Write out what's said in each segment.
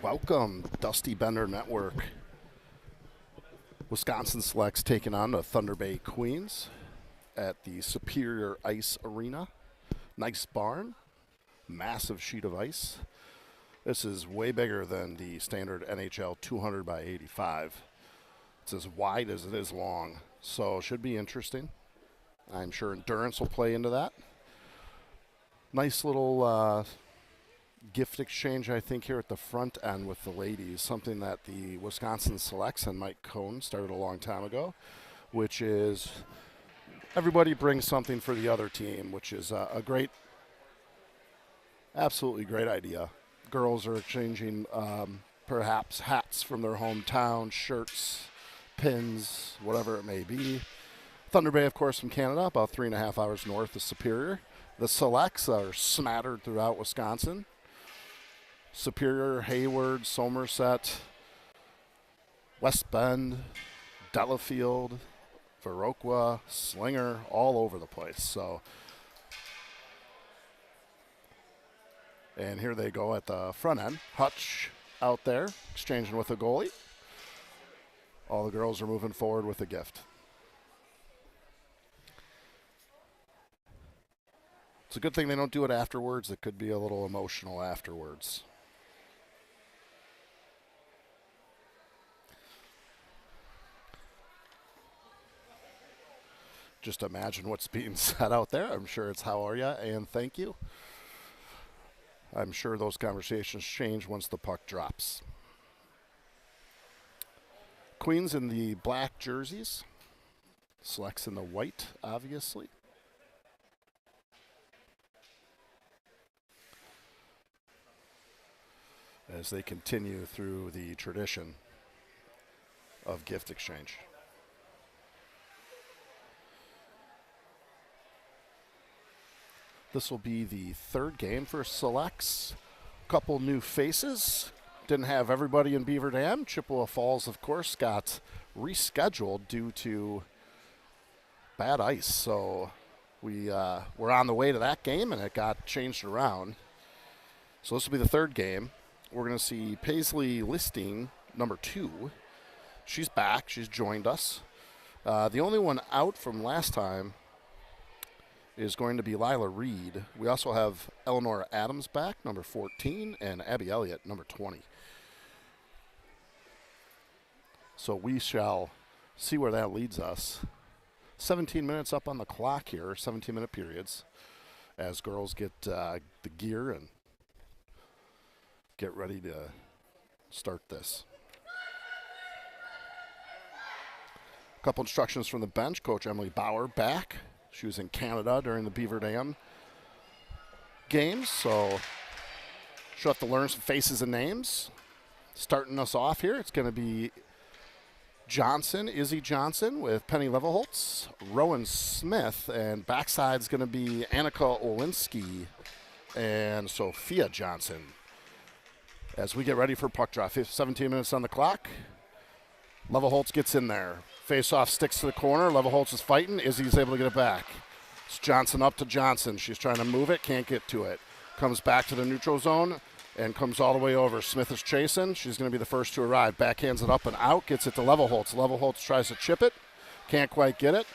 Welcome, Dusty Bender Network. Wisconsin Selects taking on the Thunder Bay Queens at the Superior Ice Arena. Nice barn, massive sheet of ice. This is way bigger than the standard NHL 200 by 85. It's as wide as it is long, so it should be interesting. I'm sure endurance will play into that. Nice little gift exchange, I think, here at the front end with the ladies, something that the Wisconsin Selects and Mike Cohn started a long time ago, which is everybody brings something for the other team, which is a great, absolutely great idea. Girls are exchanging perhaps hats from their hometown, shirts, pins, whatever it may be. Thunder Bay, of course, from Canada, about 3.5 hours north of Superior. The Selects are smattered throughout Wisconsin. Superior, Hayward, Somerset, West Bend, Delafield, Viroqua, Slinger, all over the place. So, and here they go at the front end. Hutch out there exchanging with the goalie. All the girls are moving forward with a gift. It's a good thing they don't do it afterwards. It could be a little emotional afterwards. Just imagine what's being said out there. I'm sure it's how are ya and thank you. I'm sure those conversations change once the puck drops. Queens in the black jerseys. Selects in the white, obviously. As they continue through the tradition of gift exchange. This will be the third game for Selects. Couple new faces. Didn't have everybody in Beaver Dam. Chippewa Falls, of course, got rescheduled due to bad ice. So we were on the way to that game, and it got changed around. So this will be the third game. We're going to see Paisley Listing, number 2. She's back. She's joined us. The only one out from last time is going to be Lila Reed. We also have Eleanor Adams back, number 14, and Abby Elliott, number 20. So we shall see where that leads us. 17 minutes up on the clock here, 17-minute periods, as girls get the gear and get ready to start this. A couple instructions from the bench. Coach Emily Bauer back. She was in Canada during the Beaver Dam games, so she'll have to learn some faces and names. Starting us off here, it's going to be Johnson, Izzy Johnson with Penny Levelholtz, Rowan Smith, and backside's going to be Annika Olinsky and Sophia Johnson. As we get ready for puck drop, 17 minutes on the clock. Levelholtz gets in there. Face-off sticks to the corner. Levelholtz is fighting. Izzy's able to get it back. It's Johnson up to Johnson. She's trying to move it, can't get to it. Comes back to the neutral zone and comes all the way over. Smith is chasing. She's going to be the first to arrive. Backhands it up and out. Gets it to Levelholtz. Levelholtz tries to chip it. Can't quite get it.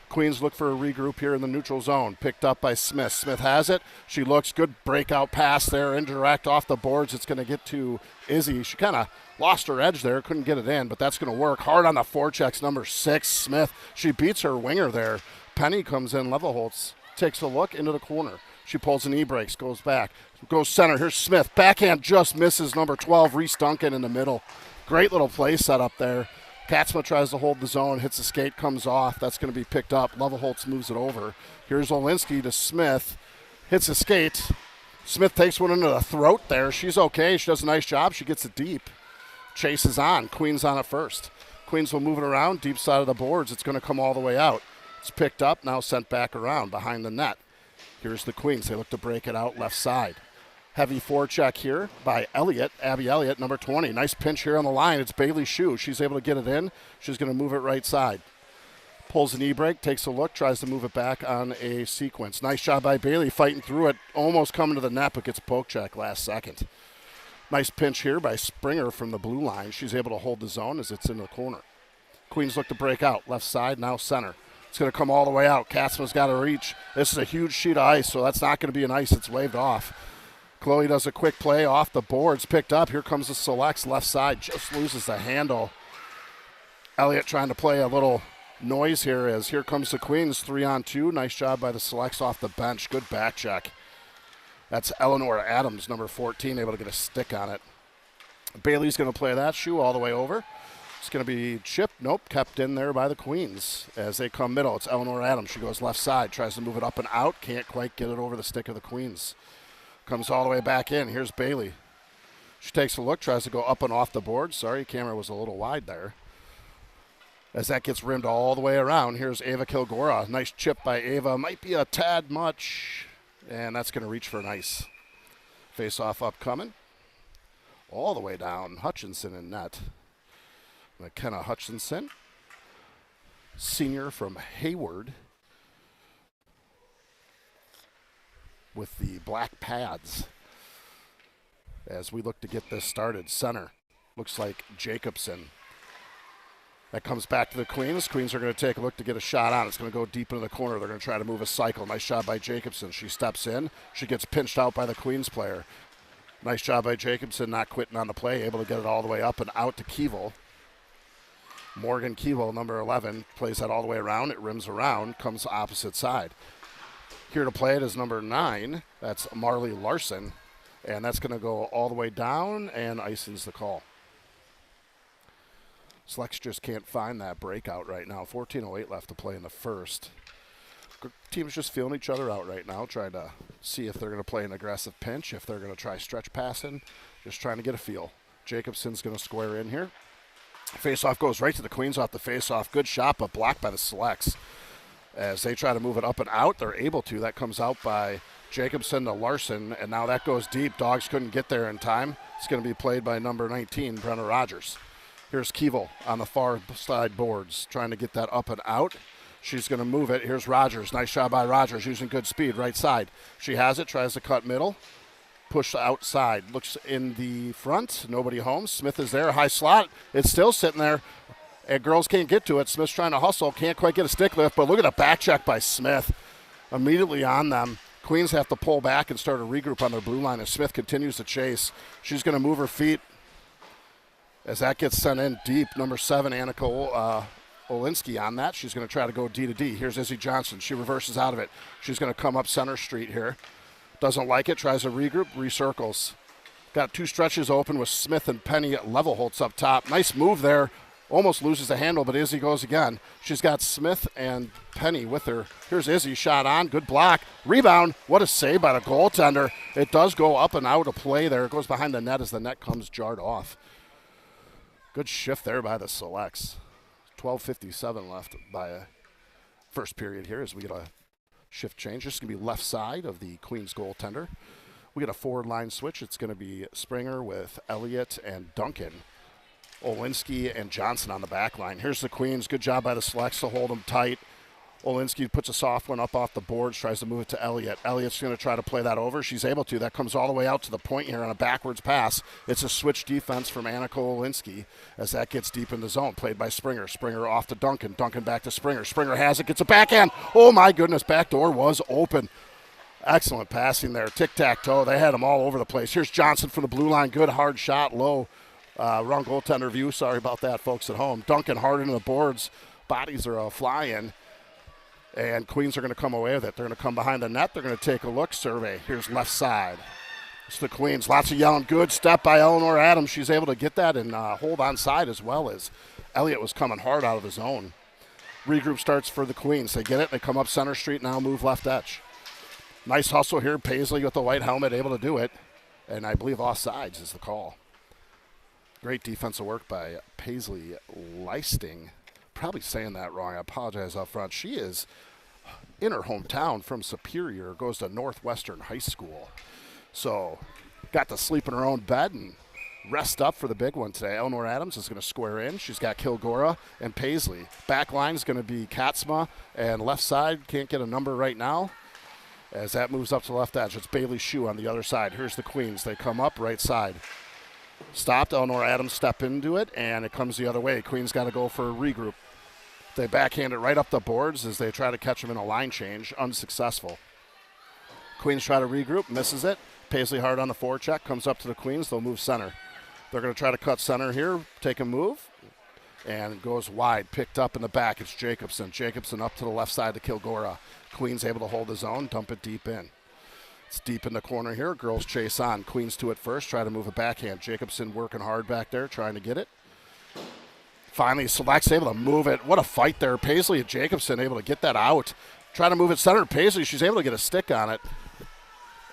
Queens look for a regroup here in the neutral zone. Picked up by Smith. Smith has it. She looks good. Breakout pass there. Indirect off the boards. It's going to get to Izzy. She kind of lost her edge there. Couldn't get it in, but that's going to work. Hard on the forechecks. Number 6, Smith. She beats her winger there. Penny comes in. Levelholtz takes a look into the corner. She pulls an e-brakes. Goes back. Goes center. Here's Smith. Backhand just misses number 12. Reese Duncan in the middle. Great little play set up there. Katzma tries to hold the zone, hits the skate, comes off. That's going to be picked up. Levelholtz moves it over. Here's Olinsky to Smith. Hits the skate. Smith takes one into the throat there. She's okay. She does a nice job. She gets it deep. Chases on. Queens on it first. Queens will move it around. Deep side of the boards. It's going to come all the way out. It's picked up. Now sent back around behind the net. Here's the Queens. They look to break it out left side. Heavy forecheck here by Elliott, Abby Elliott, number 20. Nice pinch here on the line. It's Bailey Shue. She's able to get it in. She's going to move it right side. Pulls an e-brake, takes a look, tries to move it back on a sequence. Nice job by Bailey fighting through it. Almost coming to the net, but gets poke check last second. Nice pinch here by Springer from the blue line. She's able to hold the zone as it's in the corner. Queens look to break out. Left side, now center. It's going to come all the way out. Katzma's got to reach. This is a huge sheet of ice, so that's not going to be an ice. It's waved off. Chloe does a quick play off the boards. Picked up. Here comes the Selects. Left side just loses the handle. Elliott trying to play a little noise here as here comes the Queens. 3-on-2. Nice job by the Selects off the bench. Good back check. That's Eleanor Adams, number 14, able to get a stick on it. Bailey's going to play that shoe all the way over. It's going to be chipped. Nope, kept in there by the Queens as they come middle. It's Eleanor Adams. She goes left side, tries to move it up and out. Can't quite get it over the stick of the Queens. Comes all the way back in. Here's Bailey. She takes a look, tries to go up and off the board. Sorry, camera was a little wide there. As that gets rimmed all the way around, here's Ava Kilgora. Nice chip by Ava. Might be a tad much. And that's going to reach for an ice. Face-off upcoming. All the way down. Hutchinson in net. McKenna Hutchinson. Senior from Hayward. With the black pads. As we look to get this started. Center. Looks like Jacobson. That comes back to the Queens. Queens are going to take a look to get a shot on. It's going to go deep into the corner. They're going to try to move a cycle. Nice job by Jacobson. She steps in. She gets pinched out by the Queens player. Nice job by Jacobson, not quitting on the play, able to get it all the way up and out to Keevil. Morgan Keevil, number 11, plays that all the way around. It rims around, comes opposite side. Here to play it is number 9. That's Marley Larson. And that's going to go all the way down, and icing's the call. Selects just can't find that breakout right now. 14:08 left to play in the first. Teams just feeling each other out right now, trying to see if they're going to play an aggressive pinch, if they're going to try stretch passing, just trying to get a feel. Jacobson's going to square in here. Face-off goes right to the Queens off the face-off. Good shot, but blocked by the Selects. As they try to move it up and out, they're able to. That comes out by Jacobson to Larson, and now that goes deep. Dogs couldn't get there in time. It's going to be played by number 19, Brenna Rogers. Here's Keevil on the far side boards, trying to get that up and out. She's going to move it. Here's Rogers. Nice shot by Rogers, using good speed, right side. She has it, tries to cut middle. Push outside. Looks in the front. Nobody home. Smith is there. High slot. It's still sitting there. And girls can't get to it. Smith's trying to hustle. Can't quite get a stick lift, but look at the back check by Smith. Immediately on them. Queens have to pull back and start a regroup on their blue line as Smith continues to chase. She's going to move her feet. As that gets sent in deep, number 7, Annika Olinsky on that. She's going to try to go D to D. Here's Izzy Johnson. She reverses out of it. She's going to come up center street here. Doesn't like it. Tries to regroup. Recircles. Got 2 stretches open with Smith and Penny at level holds up top. Nice move there. Almost loses the handle, but Izzy goes again. She's got Smith and Penny with her. Here's Izzy. Shot on. Good block. Rebound. What a save by the goaltender. It does go up and out of play there. It goes behind the net as the net comes jarred off. Good shift there by the Selects. 12:57 left by first period here as we get a shift change. This is going to be left side of the Queens goaltender. We get a forward line switch. It's going to be Springer with Elliott and Duncan. Olinsky and Johnson on the back line. Here's the Queens. Good job by the Selects to hold them tight. Olinsky puts a soft one up off the boards, tries to move it to Elliott. Elliott's going to try to play that over. She's able to. That comes all the way out to the point here on a backwards pass. It's a switch defense from Annika Olinsky as that gets deep in the zone. Played by Springer. Springer off to Duncan. Duncan back to Springer. Springer has it. Gets a backhand. Oh, my goodness. Back door was open. Excellent passing there. Tic-tac-toe. They had them all over the place. Here's Johnson from the blue line. Good hard shot. Low. Wrong goaltender view. Sorry about that, folks at home. Duncan hard into the boards. Bodies are flying. And Queens are going to come away with it. They're going to come behind the net. They're going to take a look. Survey. Here's left side. It's the Queens. Lots of yelling. Good step by Eleanor Adams. She's able to get that and hold on side as well as Elliott was coming hard out of the zone. Regroup starts for the Queens. They get it. They come up center street. Now move left edge. Nice hustle here. Paisley with the white helmet able to do it. And I believe offsides is the call. Great defensive work by Paisley Leisting. Probably saying that wrong. I apologize up front. She is in her hometown from Superior, goes to Northwestern High School. So got to sleep in her own bed and rest up for the big one today. Eleanor Adams is going to square in. She's got Kilgora and Paisley. Back line is going to be Katzma, and left side can't get a number right now as that moves up to the left edge. It's Bailey Shue on the other side. Here's the Queens. They come up right side. Stopped. Eleanor Adams step into it, and it comes the other way. Queens got to go for a regroup. They backhand it right up the boards as they try to catch him in a line change. Unsuccessful. Queens try to regroup, misses it. Paisley hard on the forecheck, comes up to the Queens. They'll move center. They're going to try to cut center here, take a move, and goes wide. Picked up in the back. It's Jacobson. Jacobson up to the left side to Kilgora. Queens able to hold his own, dump it deep in. It's deep in the corner here. Girls chase on. Queens to it first, try to move a backhand. Jacobson working hard back there, trying to get it. Finally, Select's able to move it. What a fight there. Paisley and Jacobson able to get that out. Trying to move it center. Paisley, she's able to get a stick on it.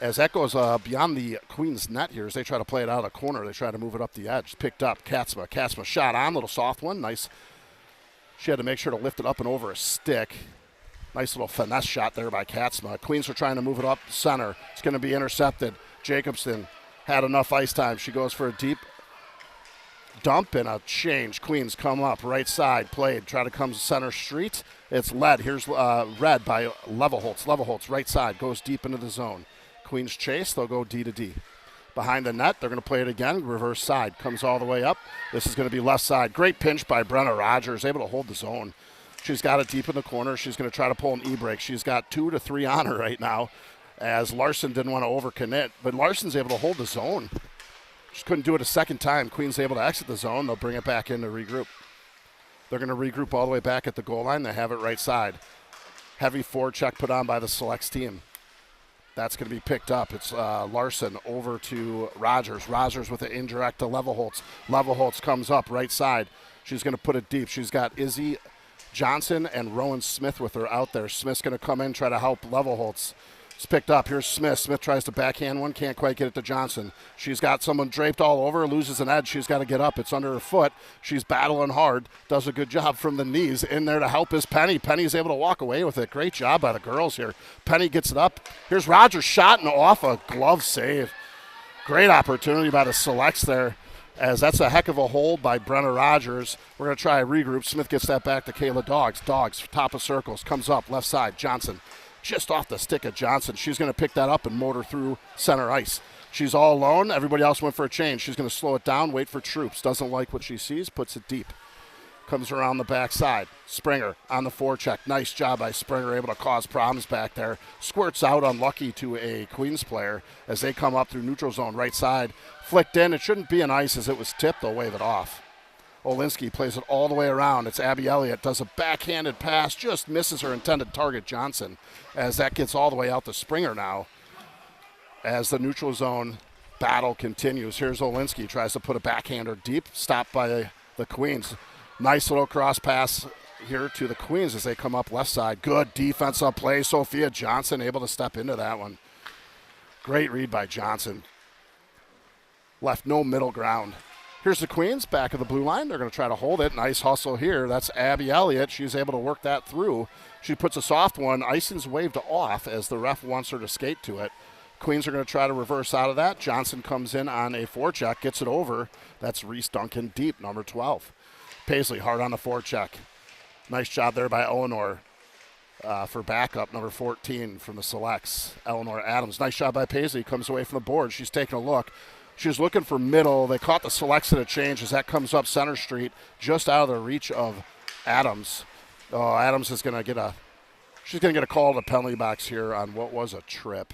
As that goes beyond the Queens net here, as they try to play it out of the corner, they try to move it up the edge. Picked up. Katzma. Katzma shot on. Little soft one. Nice. She had to make sure to lift it up and over a stick. Nice little finesse shot there by Katzma. Queens are trying to move it up center. It's going to be intercepted. Jacobson had enough ice time. She goes for a deep dump and a change. Queens come up right side, played, try to come center street. It's led. Here's Red by Levelholtz. Levelholtz right side, goes deep into the zone. Queens chase, they'll go D to D. Behind the net, they're going to play it again. Reverse side, comes all the way up. This is going to be left side. Great pinch by Brenna Rogers, able to hold the zone. She's got it deep in the corner. She's going to try to pull an E-break. She's got 2 to 3 on her right now as Larson didn't want to overcommit, but Larson's able to hold the zone. Just couldn't do it a second time. Queen's able to exit the zone. They'll bring it back in to regroup. They're going to regroup all the way back at the goal line. They have it right side. Heavy forecheck put on by the Selects team. That's going to be picked up. It's Larson over to Rogers. Rogers with an indirect to Levelholtz. Levelholtz comes up right side. She's going to put it deep. She's got Izzy Johnson and Rowan Smith with her out there. Smith's going to come in, try to help Levelholtz. It's picked up. Here's Smith. Smith tries to backhand one. Can't quite get it to Johnson. She's got someone draped all over. Loses an edge. She's got to get up. It's under her foot. She's battling hard. Does a good job from the knees. In there to help is Penny. Penny's able to walk away with it. Great job by the girls here. Penny gets it up. Here's Rogers shot and off a glove save. Great opportunity by the Selects there, as that's a heck of a hold by Brenna Rogers. We're going to try a regroup. Smith gets that back to Kayla Doggs. Doggs, top of circles, comes up, left side. Johnson. Just off the stick of Johnson. She's going to pick that up and motor through center ice. She's all alone. Everybody else went for a change. She's going to slow it down, wait for Troops. Doesn't like what she sees, puts it deep. Comes around the backside. Springer on the forecheck. Nice job by Springer, able to cause problems back there. Squirts out unlucky to a Queens player as they come up through neutral zone, right side. Flicked in. It shouldn't be an ice as it was tipped. They'll wave it off. Olinsky plays it all the way around. It's Abby Elliott. Does a backhanded pass. Just misses her intended target, Johnson, as that gets all the way out to Springer now. As the neutral zone battle continues. Here's Olinsky. Tries to put a backhander deep. Stopped by the Queens. Nice little cross pass here to the Queens as they come up left side. Good defensive play. Sophia Johnson able to step into that one. Great read by Johnson. Left no middle ground. Here's the Queens, back of the blue line. They're going to try to hold it. Nice hustle here. That's Abby Elliott. She's able to work that through. She puts a soft one. Icing's waved off as the ref wants her to skate to it. Queens are going to try to reverse out of that. Johnson comes in on a forecheck, gets it over. That's Reese Duncan deep, number 12. Paisley hard on the forecheck. Nice job there by Eleanor for backup, number 14 from the Selects. Eleanor Adams. Nice job by Paisley. Comes away from the board. She's taking a look. She was looking for middle. They caught the Selects at a change as that comes up center street, just out of the reach of Adams. Oh, Adams is going to get she's going to get a call to the penalty box here on what was a trip.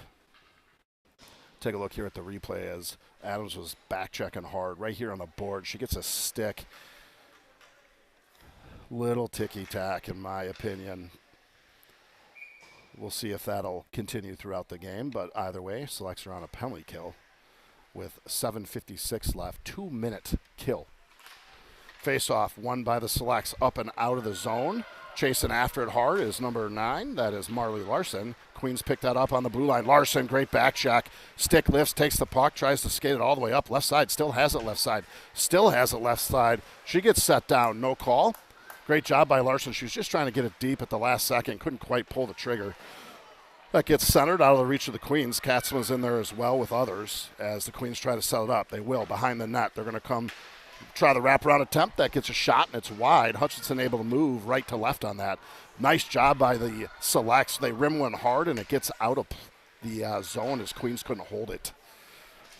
Take a look here at the replay as Adams was back checking hard right here on the board. She gets a stick. Little ticky-tack in my opinion. We'll see if that'll continue throughout the game, but either way, Selects are on a penalty kill with 7:56 left. 2-minute kill. Face-off won by the Selects up and out of the zone. Chasing after it hard is number 9. That is Marley Larson. Queens picked that up on the blue line. Larson, great back check. Stick lifts, takes the puck, tries to skate it all the way up. Left side, still has it left side. Still has it left side. She gets set down. No call. Great job by Larson. She was just trying to get it deep at the last second. Couldn't quite pull the trigger. That gets centered out of the reach of the Queens. Katzman's in there as well with others as the Queens try to set it up. They will behind the net. They're going to come try the wraparound attempt. That gets a shot, and it's wide. Hutchinson able to move right to left on that. Nice job by the Selects. They rim one hard, and it gets out of the zone as Queens couldn't hold it.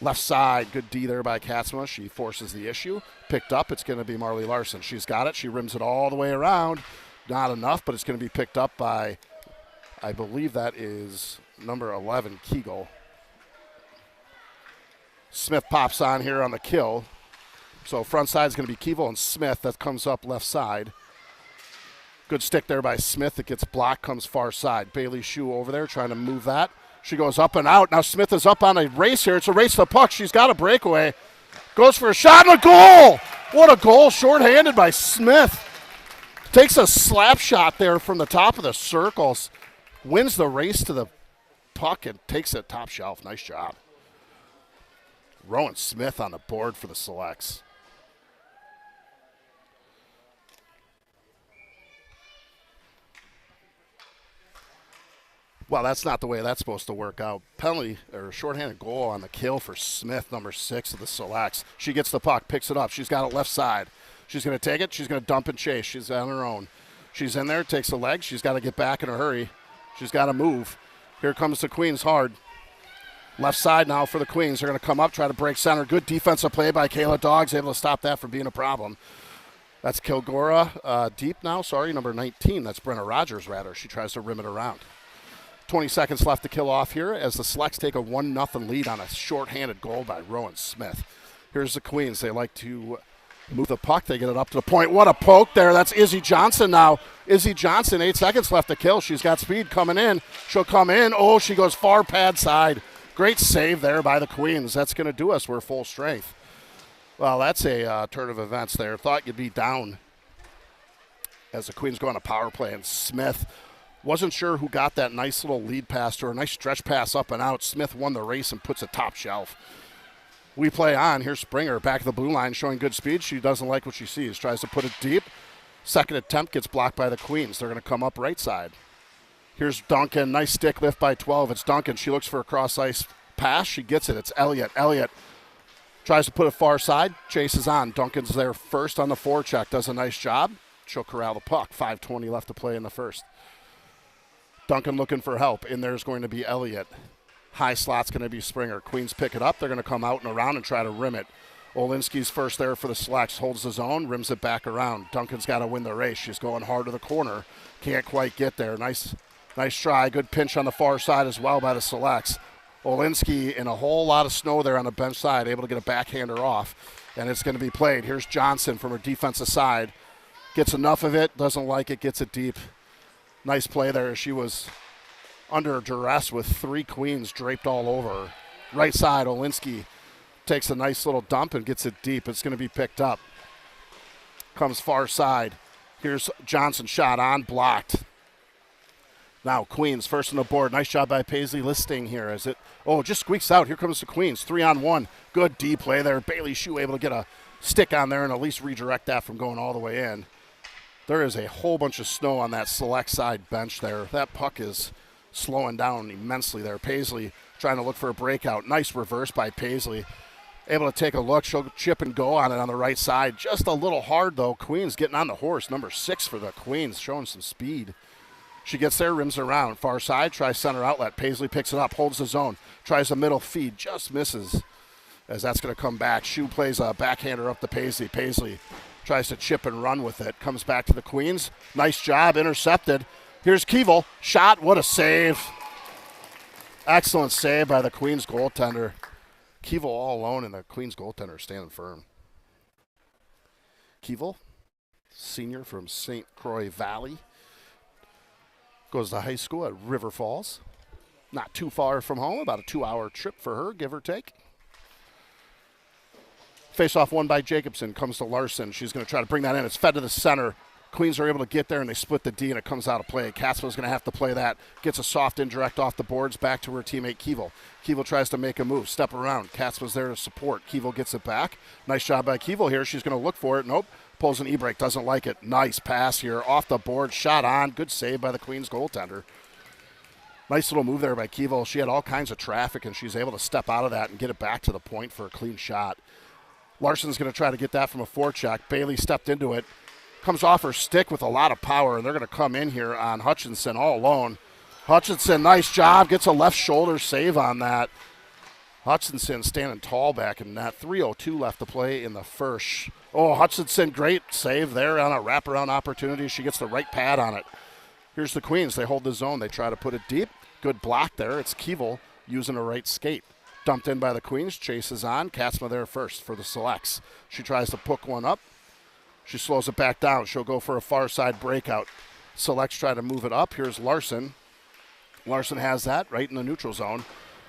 Left side, good D there by Katzma. She forces the issue. Picked up, it's going to be Marley Larson. She's got it. She rims it all the way around. Not enough, but it's going to be picked up by, I believe that is number 11, Kegel. Smith pops on here on the kill. So front side is going to be Keeble and Smith. That comes up left side. Good stick there by Smith. It gets blocked, comes far side. Bailey Shue over there trying to move that. She goes up and out. Now Smith is up on a race here. It's a race to the puck. She's got a breakaway. Goes for a shot and a goal. What a goal. Shorthanded by Smith. Takes a slap shot there from the top of the circles. Wins the race to the puck and takes it top shelf. Nice job. Rowan Smith on the board for the Selects. Well, that's not the way that's supposed to work out. Penalty or shorthanded goal on the kill for Smith, number 6 of the Selects. She gets the puck, picks it up. She's got it left side. She's going to take it. She's going to dump and chase. She's on her own. She's in there, takes a leg. She's got to get back in a hurry. She's got to move. Here comes the Queens hard. Left side now for the Queens. They're going to come up, try to break center. Good defensive play by Kayla Doggs, able to stop that from being a problem. That's Kilgora deep now. Sorry, number 19. That's Brenna Rogers, rather. She tries to rim it around. 20 seconds left to kill off here as the Selects take a 1-0 lead on a shorthanded goal by Rowan Smith. Here's the Queens. They like to move the puck. They get it up to the point. What a poke there. That's Izzy Johnson now. Izzy Johnson, 8 seconds left to kill. She's got speed coming in. She'll come in. Oh, she goes far pad side. Great save there by the Queens. That's going to do us. We're full strength. Well, that's a turn of events there. Thought you'd be down as the Queens go on a power play. And Smith wasn't sure who got that nice little lead pass to her. Nice stretch pass up and out. Smith won the race and puts it top shelf. We play on. Here's Springer back of the blue line showing good speed. She doesn't like what she sees. Tries to put it deep. Second attempt gets blocked by the Queens. They're going to come up right side. Here's Duncan. Nice stick lift by 12. It's Duncan. She looks for a cross-ice pass. She gets it. It's Elliott. Elliott tries to put it far side. Chases on. Duncan's there first on the forecheck. Does a nice job. She'll corral the puck. 5:20 left to play in the first. Duncan looking for help. In there's going to be Elliott. High slot's going to be Springer. Queens pick it up. They're going to come out and around and try to rim it. Olinsky's first there for the Selects. Holds the zone, rims it back around. Duncan's got to win the race. She's going hard to the corner. Can't quite get there. Nice try. Good pinch on the far side as well by the Selects. Olinsky in a whole lot of snow there on the bench side, able to get a backhander off. And it's going to be played. Here's Johnson from her defensive side. Gets enough of it. Doesn't like it. Gets it deep. Nice play there. She was under duress with 3 Queens draped all over her. Right side, Olinsky takes a nice little dump and gets it deep. It's going to be picked up. Comes far side. Here's Johnson shot on, blocked. Now Queens first on the board. Nice job by Paisley Listing here as it, just squeaks out. Here comes the Queens, 3-on-1. Good D play there. Bailey Shue able to get a stick on there and at least redirect that from going all the way in. There is a whole bunch of snow on that Select side bench there. That puck is slowing down immensely there. Paisley trying to look for a breakout. Nice reverse by Paisley. Able to take a look. She'll chip and go on it on the right side. Just a little hard, though. Queens getting on the horse. Number 6 for the Queens, showing some speed. She gets there, rims around. Far side, tries center outlet. Paisley picks it up, holds the zone. Tries a middle feed, just misses. As that's going to come back. Shue plays a backhander up to Paisley. Paisley tries to chip and run with it. Comes back to the Queens. Nice job, intercepted. Here's Keeble. Shot, what a save. Excellent save by the Queens goaltender. Keeble all alone and the Queens goaltender standing firm. Keeble, senior from St. Croix Valley. Goes to high school at River Falls. Not too far from home, about a 2-hour trip for her, give or take. Face-off won by Jacobson, comes to Larson. She's going to try to bring that in. It's fed to the center. Queens are able to get there, and they split the D, and it comes out of play. Katzma's going to have to play that. Gets a soft indirect off the boards, back to her teammate Keeble. Keeble tries to make a move, step around. Katzma's there to support. Keeble gets it back. Nice job by Keeble here. She's going to look for it. Nope. Pulls an e-break, doesn't like it. Nice pass here, off the board, shot on. Good save by the Queens goaltender. Nice little move there by Keeble. She had all kinds of traffic, and she's able to step out of that and get it back to the point for a clean shot. Larson's going to try to get that from a forecheck. Bailey stepped into it. Comes off her stick with a lot of power, and they're going to come in here on Hutchinson all alone. Hutchinson, nice job, gets a left shoulder save on that. Hutchinson standing tall back in net. 3:02 left to play in the first. Oh, Hutchinson, great save there on a wraparound opportunity. She gets the right pad on it. Here's the Queens. They hold the zone. They try to put it deep. Good block there. It's Keeble using a right skate. Dumped in by the Queens. Chases on. Katzma there first for the Selects. She tries to hook one up. She slows it back down. She'll go for a far side breakout. Selects try to move it up. Here's Larson. Larson has that right in the neutral zone.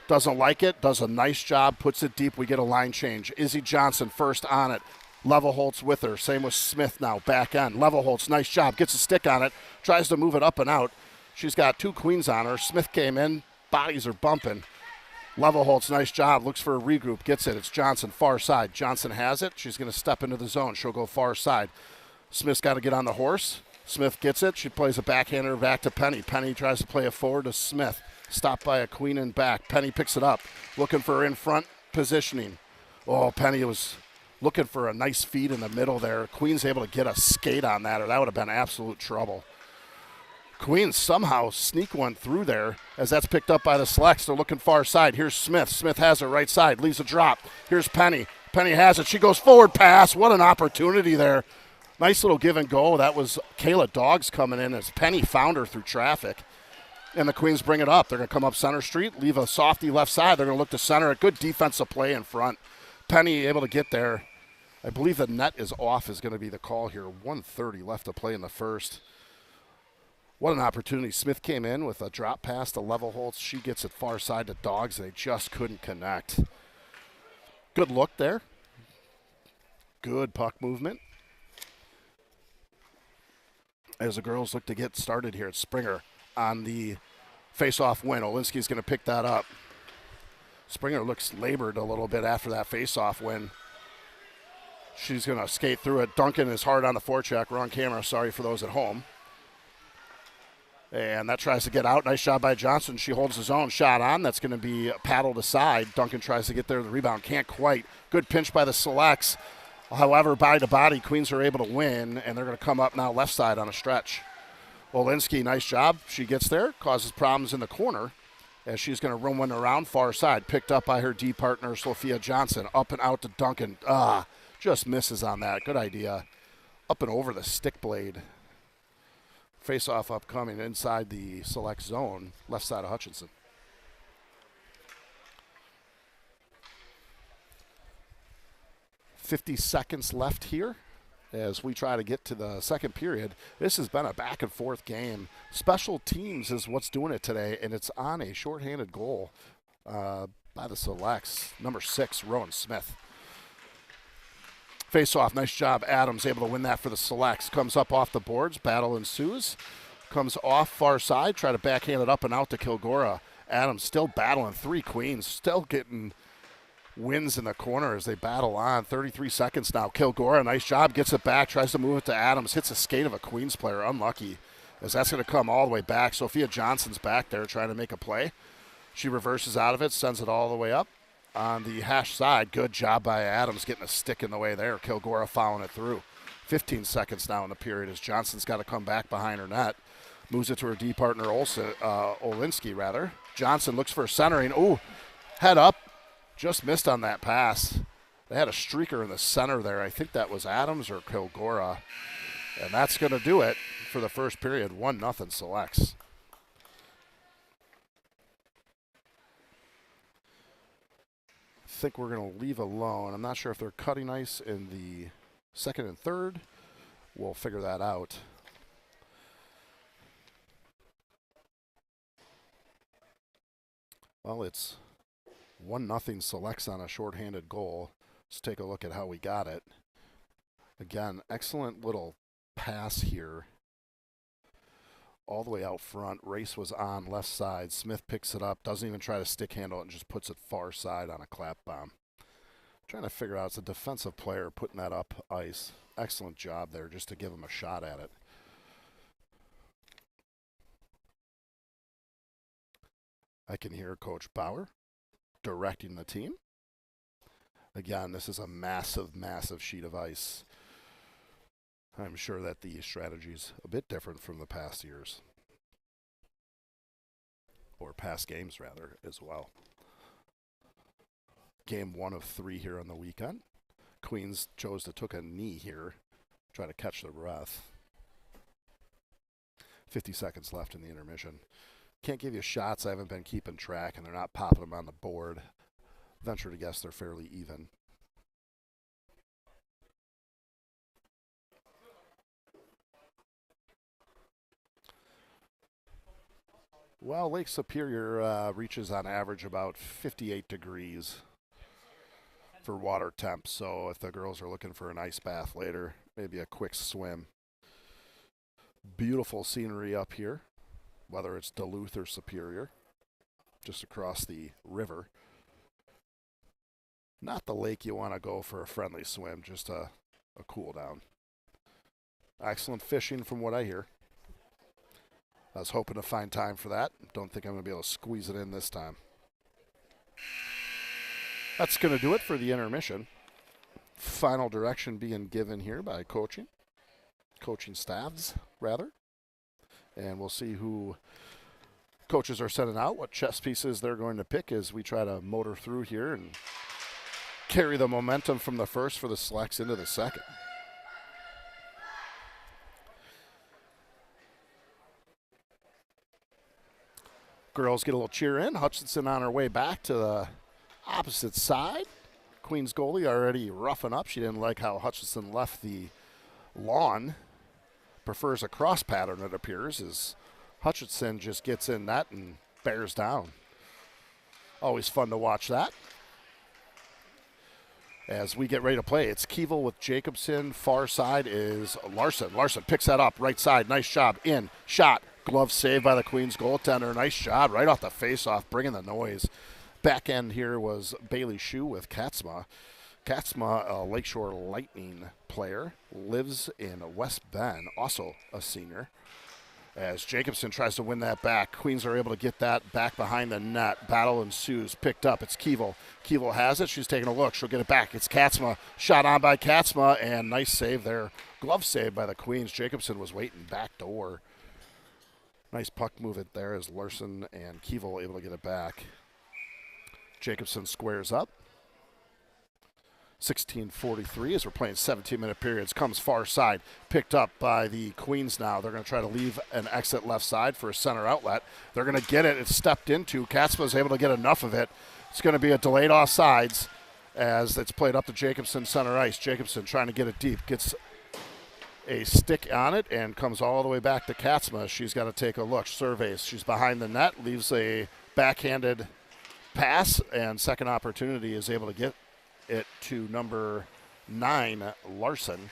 Doesn't like it. Does a nice job. Puts it deep. We get a line change. Izzy Johnson first on it. Levelholtz with her. Same with Smith now. Back end. Levelholtz, nice job. Gets a stick on it. Tries to move it up and out. She's got two Queens on her. Smith came in. Bodies are bumping. Levelholtz, nice job. Looks for a regroup. Gets it. It's Johnson, far side. Johnson has it. She's going to step into the zone. She'll go far side. Smith's got to get on the horse. Smith gets it. She plays a backhander back to Penny. Penny tries to play it forward to Smith. Stopped by a Queen in back. Penny picks it up. Looking for her in front positioning. Oh, Penny was looking for a nice feed in the middle there. Queen's able to get a skate on that, or that would have been absolute trouble. Queens somehow sneak one through there as that's picked up by the Selects. They're looking far side. Here's Smith. Smith has her right side. Leaves a drop. Here's Penny. Penny has it. She goes forward pass. What an opportunity there. Nice little give and go. That was Kayla Doggs coming in as Penny found her through traffic. And the Queens bring it up. They're going to come up Center Street, leave a softy left side. They're going to look to center it. Good defensive play in front. Penny able to get there. I believe the net is off is going to be the call here. 1:30 left to play in the first. What an opportunity. Smith came in with a drop pass to Levelholtz. She gets it far side to Doggs. They just couldn't connect. Good look there. Good puck movement. As the girls look to get started here, it's Springer on the face-off win. Olinsky's going to pick that up. Springer looks labored a little bit after that face-off win. She's going to skate through it. Duncan is hard on the forecheck. Wrong camera. Sorry for those at home. And that tries to get out. Nice job by Johnson. She holds his own shot on. That's going to be paddled aside. Duncan tries to get there. The rebound can't quite. Good pinch by the Selects. However, body to body, Queens are able to win, and they're going to come up now left side on a stretch. Olinsky, nice job. She gets there, causes problems in the corner as she's going to run one around far side. Picked up by her D partner, Sophia Johnson. Up and out to Duncan. Just misses on that. Good idea. Up and over the stick blade. Face-off upcoming inside the Select zone, left side of Hutchinson. .50 seconds left here as we try to get to the second period. This has been a back-and-forth game. Special teams is what's doing it today, and it's on a shorthanded goal by the Selects. Number 6, Rowan Smith. Face-off, nice job. Adams able to win that for the Selects. Comes up off the boards, battle ensues. Comes off far side, try to backhand it up and out to Kilgora. Adams still battling. 3 Queens, still getting wins in the corner as they battle on. 33 seconds now. Kilgora, nice job, gets it back, tries to move it to Adams, hits a skate of a Queens player, unlucky, as that's going to come all the way back. Sophia Johnson's back there trying to make a play. She reverses out of it, sends it all the way up on the hash side. Good job by Adams getting a stick in the way there. Kilgora fouling it through. 15 seconds now in the period as Johnson's got to come back behind her net. Moves it to her D partner, Olinsky, rather. Johnson looks for centering. Ooh, head up. Just missed on that pass. They had a streaker in the center there. I think that was Adams or Kilgora. And that's going to do it for the first period. 1-0 Selects. I think we're going to leave alone. I'm not sure if they're cutting ice in the second and third. We'll figure that out. Well, it's 1-0 Selects on a shorthanded goal. Let's take a look at how we got it. Again, excellent little pass here. All the way out front. Race was on left side. Smith picks it up, doesn't even try to stick handle it, and just puts it far side on a clap bomb. Trying to figure out, it's a defensive player putting that up ice. Excellent job there just to give him a shot at it. I can hear Coach Bauer directing the team. Again, this is a massive, massive sheet of ice. I'm sure that the strategy's a bit different from the past years. Or past games, rather, as well. game 1 of 3 here on the weekend. Queens chose to took a knee here, try to catch their breath. 50 seconds left in the intermission. Can't give you shots. I haven't been keeping track, and they're not popping them on the board. Venture to guess they're fairly even. Well, Lake Superior reaches on average about 58 degrees for water temp. So if the girls are looking for an ice bath later, maybe a quick swim. Beautiful scenery up here, whether it's Duluth or Superior, just across the river. Not the lake you want to go for a friendly swim, just a cool down. Excellent fishing from what I hear. I was hoping to find time for that. Don't think I'm going to be able to squeeze it in this time. That's going to do it for the intermission. Final direction being given here by coaching staffs, rather. And we'll see who coaches are sending out, what chess pieces they're going to pick as we try to motor through here and carry the momentum from the first for the selects into the second. Girls get a little cheer in. Hutchinson on her way back to the opposite side. Queens goalie already roughing up. She didn't like how Hutchinson left the lawn. Prefers a cross pattern, it appears, as Hutchinson just gets in net and bears down. Always fun to watch that. As we get ready to play, it's Keevil with Jacobson. Far side is Larson. Larson picks that up. Right side, nice job. In, shot. Glove saved by the Queens goaltender. Nice job right off the face-off, bringing the noise. Back end here was Bailey Shue with Katzma. Katzma, a Lakeshore Lightning player, lives in West Bend, also a senior. As Jacobson tries to win that back, Queens are able to get that back behind the net. Battle ensues. Picked up. It's Keevil. Keevil has it. She's taking a look. She'll get it back. It's Katzma. Shot on by Katzma, and nice save there. Glove save by the Queens. Jacobson was waiting back door. Nice puck movement there as Larson and Keevil able to get it back. Jacobson squares up. 16:43 as we're playing 17-minute periods. Comes far side. Picked up by the Queens now. They're going to try to leave an exit left side for a center outlet. They're going to get it. It's stepped into. Katzma's able to get enough of it. It's going to be a delayed offsides as it's played up to Jacobson center ice. Jacobson trying to get it deep. Gets a stick on it and comes all the way back to Katzma. She's got to take a look. Surveys. She's behind the net. Leaves a backhanded pass, and second opportunity is able to get it to number 9, Larson.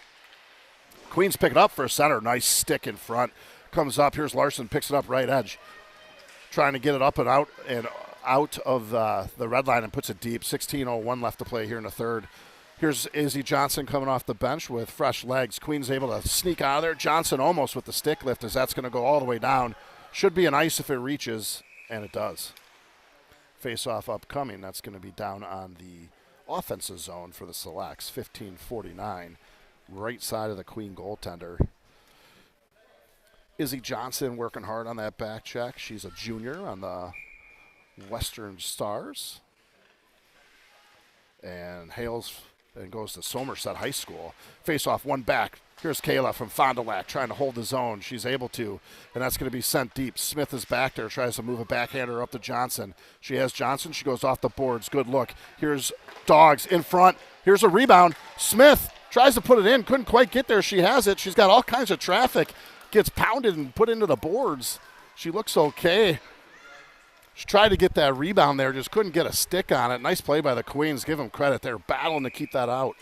Queens pick it up for a center. Nice stick in front. Comes up. Here's Larson. Picks it up right edge. Trying to get it up and out of the red line and puts it deep. 16:01 left to play here in the third. Here's Izzy Johnson coming off the bench with fresh legs. Queens able to sneak out of there. Johnson almost with the stick lift as that's going to go all the way down. Should be an ice if it reaches, and it does. Face-off upcoming. That's going to be down on the offensive zone for the Selects. 15:49. Right side of the Queen goaltender. Izzy Johnson working hard on that back check. She's a junior on the Western Stars. And hails and goes to Somerset High School. Face-off, one back. Here's Kayla from Fond du Lac trying to hold the zone. She's able to, and that's going to be sent deep. Smith is back there, tries to move a backhander up to Johnson. She has Johnson. She goes off the boards. Good look. Here's Dogs in front. Here's a rebound. Smith tries to put it in. Couldn't quite get there. She has it. She's got all kinds of traffic. Gets pounded and put into the boards. She looks okay. She tried to get that rebound there, just couldn't get a stick on it. Nice play by the Queens. Give them credit. They're battling to keep that out.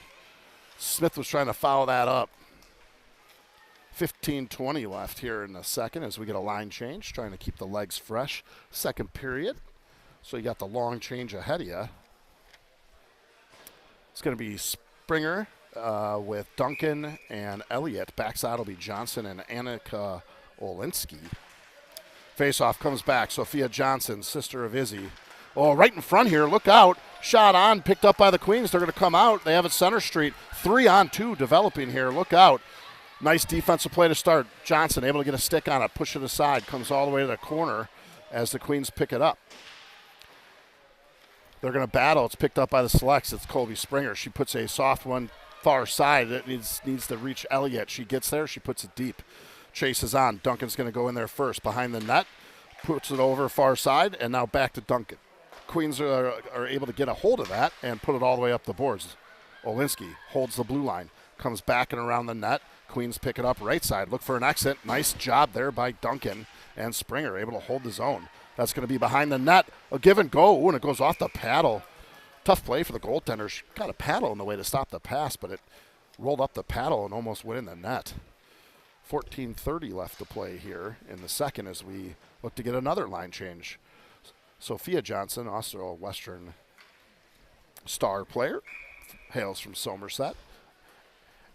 Smith was trying to foul that up. 15:20 left here in the second as we get a line change, trying to keep the legs fresh. Second period. So you got the long change ahead of you. It's going to be Springer with Duncan and Elliott. Backside will be Johnson and Annika Olinsky. Face-off comes back. Sophia Johnson, sister of Izzy. Oh, right in front here. Look out. Shot on, picked up by the Queens. They're going to come out. They have it Center Street. 3-on-2 developing here. Look out. Nice defensive play to start. Johnson able to get a stick on it, push it aside, comes all the way to the corner as the Queens pick it up. They're going to battle. It's picked up by the selects. It's Colby Springer. She puts a soft one far side. It needs to reach Elliott. She gets there. She puts it deep. Chase is on. Duncan's going to go in there first behind the net. Puts it over far side, and now back to Duncan. Queens are able to get a hold of that and put it all the way up the boards. Olinsky holds the blue line. Comes back and around the net. Queens pick it up right side. Look for an exit. Nice job there by Duncan. And Springer able to hold the zone. That's going to be behind the net. A give and go, and it goes off the paddle. Tough play for the goaltender. She got a paddle in the way to stop the pass, but it rolled up the paddle and almost went in the net. 14:30 left to play here in the second as we look to get another line change. Sophia Johnson, also a Western star player, hails from Somerset.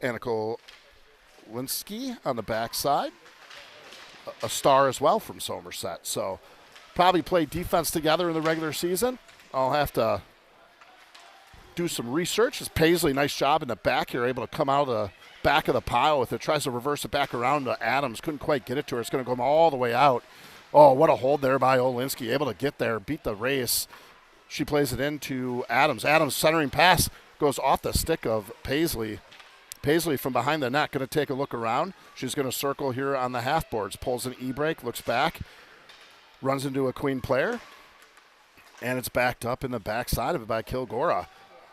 Annika Linsky on the backside, a star as well from Somerset. So probably played defense together in the regular season. I'll have to do some research. It's Paisley, nice job in the back here, able to come out of the back of the pile with it. Tries to reverse it back around to Adams. Couldn't quite get it to her. It's going to go all the way out. Oh, what a hold there by Olinsky. Able to get there, beat the race. She plays it into Adams. Adams' centering pass goes off the stick of Paisley. Paisley from behind the net going to take a look around. She's going to circle here on the half boards. Pulls an e-brake, looks back, runs into a Queen player, and it's backed up in the backside of it by Kilgora.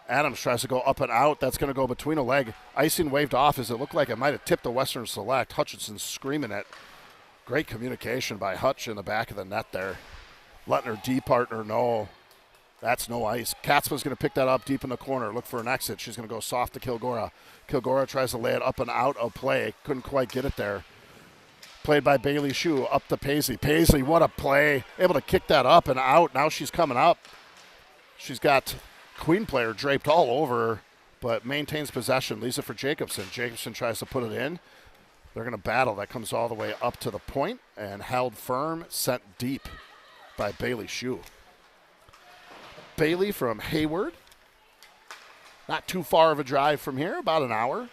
Adams tries to go up and out. That's going to go between a leg. Icing waved off as it looked like it might have tipped the Western Select. Hutchinson screaming it. Great communication by Hutch in the back of the net there. Letting her D partner know that's no ice. Katzman's going to pick that up deep in the corner. Look for an exit. She's going to go soft to Kilgora. Kilgora tries to lay it up and out of play. Couldn't quite get it there. Played by Bailey Shue up to Paisley. Paisley, what a play. Able to kick that up and out. Now she's coming up. She's got Queen player draped all over her, but maintains possession. Leaves it for Jacobson. Jacobson tries to put it in. They're going to battle. That comes all the way up to the point and held firm, sent deep by Bailey Shue. Bailey from Hayward. Not too far of a drive from here, about an hour.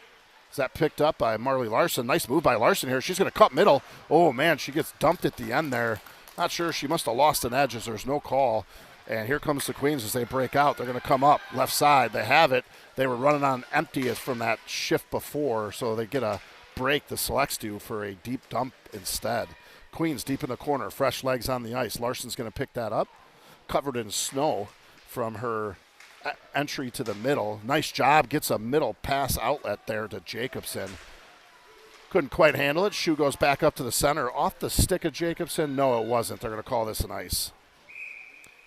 Is that picked up by Marley Larson? Nice move by Larson here. She's going to cut middle. Oh, man, she gets dumped at the end there. Not sure. She must have lost an edge as there's no call. And here comes the Queens as they break out. They're going to come up left side. They have it. They were running on empty from that shift before, so they get a break, the Selects do, for a deep dump instead. Queens deep in the corner, fresh legs on the ice. Larson's going to pick that up, covered in snow from her entry to the middle. Nice job, gets a middle pass outlet there to Jacobson. Couldn't quite handle it. Shue goes back up to the center. Off the stick of Jacobson? No, it wasn't. They're going to call this an ice.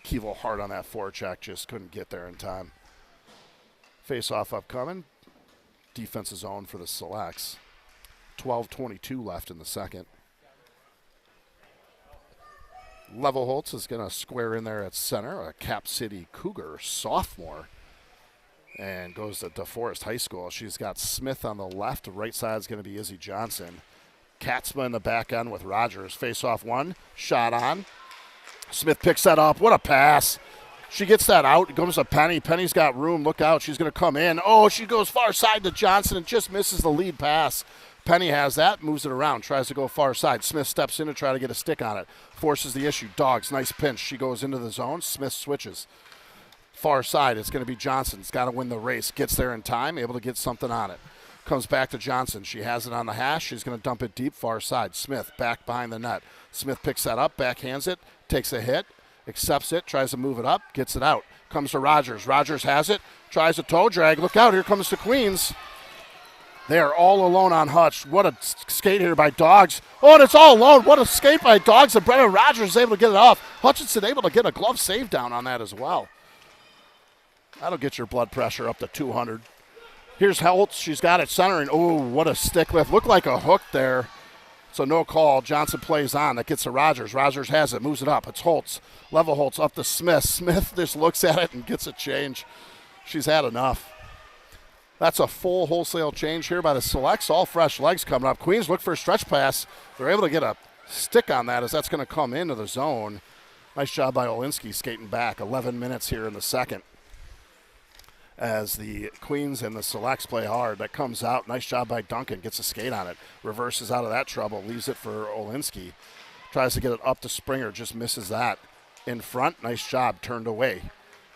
Keevil hard on that forecheck, just couldn't get there in time. Face-off upcoming. Defensive zone for the Selects. 12:22 left in the second. Levelholtz is going to square in there at center, a Cap City Cougar sophomore, and goes to DeForest High School. She's got Smith on the left. The right side is going to be Izzy Johnson. Katzma in the back end with Rogers. Face-off one, shot on. Smith picks that up. What a pass. She gets that out. It goes to Penny. Penny's got room. Look out. She's going to come in. Oh, she goes far side to Johnson and just misses the lead pass. Penny has that, moves it around, tries to go far side. Smith steps in to try to get a stick on it. Forces the issue. Dogs, nice pinch. She goes into the zone. Smith switches. Far side, it's going to be Johnson's got to win the race. Gets there in time, able to get something on it. Comes back to Johnson. She has it on the hash. She's going to dump it deep, far side. Smith back behind the net. Smith picks that up, backhands it, takes a hit, accepts it, tries to move it up, gets it out. Comes to Rogers. Rogers has it, tries a toe drag. Look out, here comes the Queens. They are all alone on Hutch. What a skate here by Dogs. Oh, and it's all alone. What a skate by Dogs. And Brennan Rogers is able to get it off. Hutchinson able to get a glove save down on that as well. That'll get your blood pressure up to 200. Here's Holtz. She's got it centering. Oh, what a stick lift. Looked like a hook there. So no call. Johnson plays on. That gets to Rogers. Rogers has it. Moves it up. It's Holtz. Level Holtz up to Smith. Smith just looks at it and gets a change. She's had enough. That's a full wholesale change here by the Selects. All fresh legs coming up. Queens look for a stretch pass. They're able to get a stick on that as that's going to come into the zone. Nice job by Olinsky skating back. 11 minutes here in the second as the Queens and the Selects play hard. That comes out. Nice job by Duncan. Gets a skate on it. Reverses out of that trouble. Leaves it for Olinsky. Tries to get it up to Springer. Just misses that. In front. Nice job. Turned away.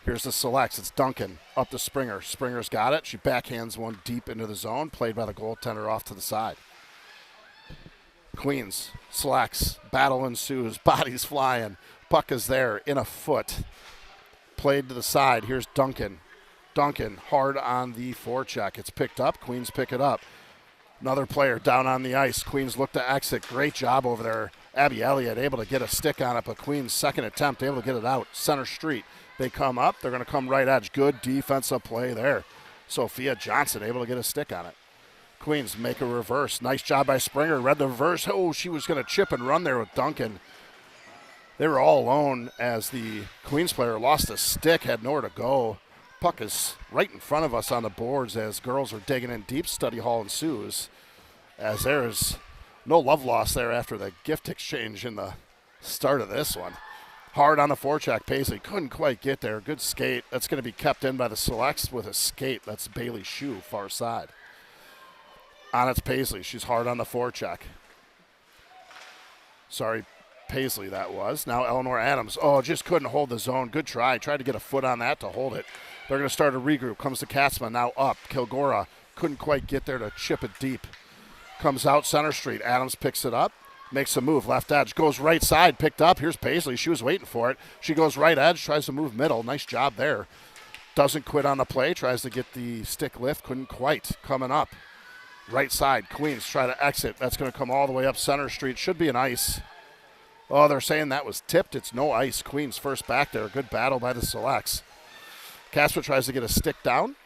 Here's the selects. It's Duncan up to Springer. Springer's got it. She backhands one deep into the zone, played by the goaltender off to the side. Queens selects. Battle ensues. Bodies flying. Puck is there in a foot. Played to the side. Here's Duncan. Duncan hard on the forecheck. It's picked up. Queens pick it up. Another player down on the ice. Queens look to exit. Great job over there. Abby Elliott able to get a stick on it, but Queens' second attempt able to get it out. Center street. They come up. They're going to come right edge. Good defensive play there. Sophia Johnson able to get a stick on it. Queens make a reverse. Nice job by Springer. Read the reverse. Oh, she was going to chip and run there with Duncan. They were all alone as the Queens player lost a stick, had nowhere to go. Puck is right in front of us on the boards as girls are digging in deep. Study hall ensues as there's no love lost there after the gift exchange in the start of this one. Hard on the forecheck. Paisley couldn't quite get there. Good skate. That's going to be kept in by the selects with a skate. That's Bailey Shue, far side. On it's Paisley. She's hard on the forecheck. Sorry, Paisley that was. Now Eleanor Adams. Oh, just couldn't hold the zone. Good try. Tried to get a foot on that to hold it. They're going to start a regroup. Comes to Katzman. Now up. Kilgora couldn't quite get there to chip it deep. Comes out center street. Adams picks it up. Makes a move. Left edge. Goes right side. Picked up. Here's Paisley. She was waiting for it. She goes right edge. Tries to move middle. Nice job there. Doesn't quit on the play. Tries to get the stick lift. Couldn't quite. Coming up. Right side. Queens try to exit. That's going to come all the way up center street. Should be an ice. Oh, they're saying that was tipped. It's no ice. Queens first back there. Good battle by the selects. Casper tries to get a stick down.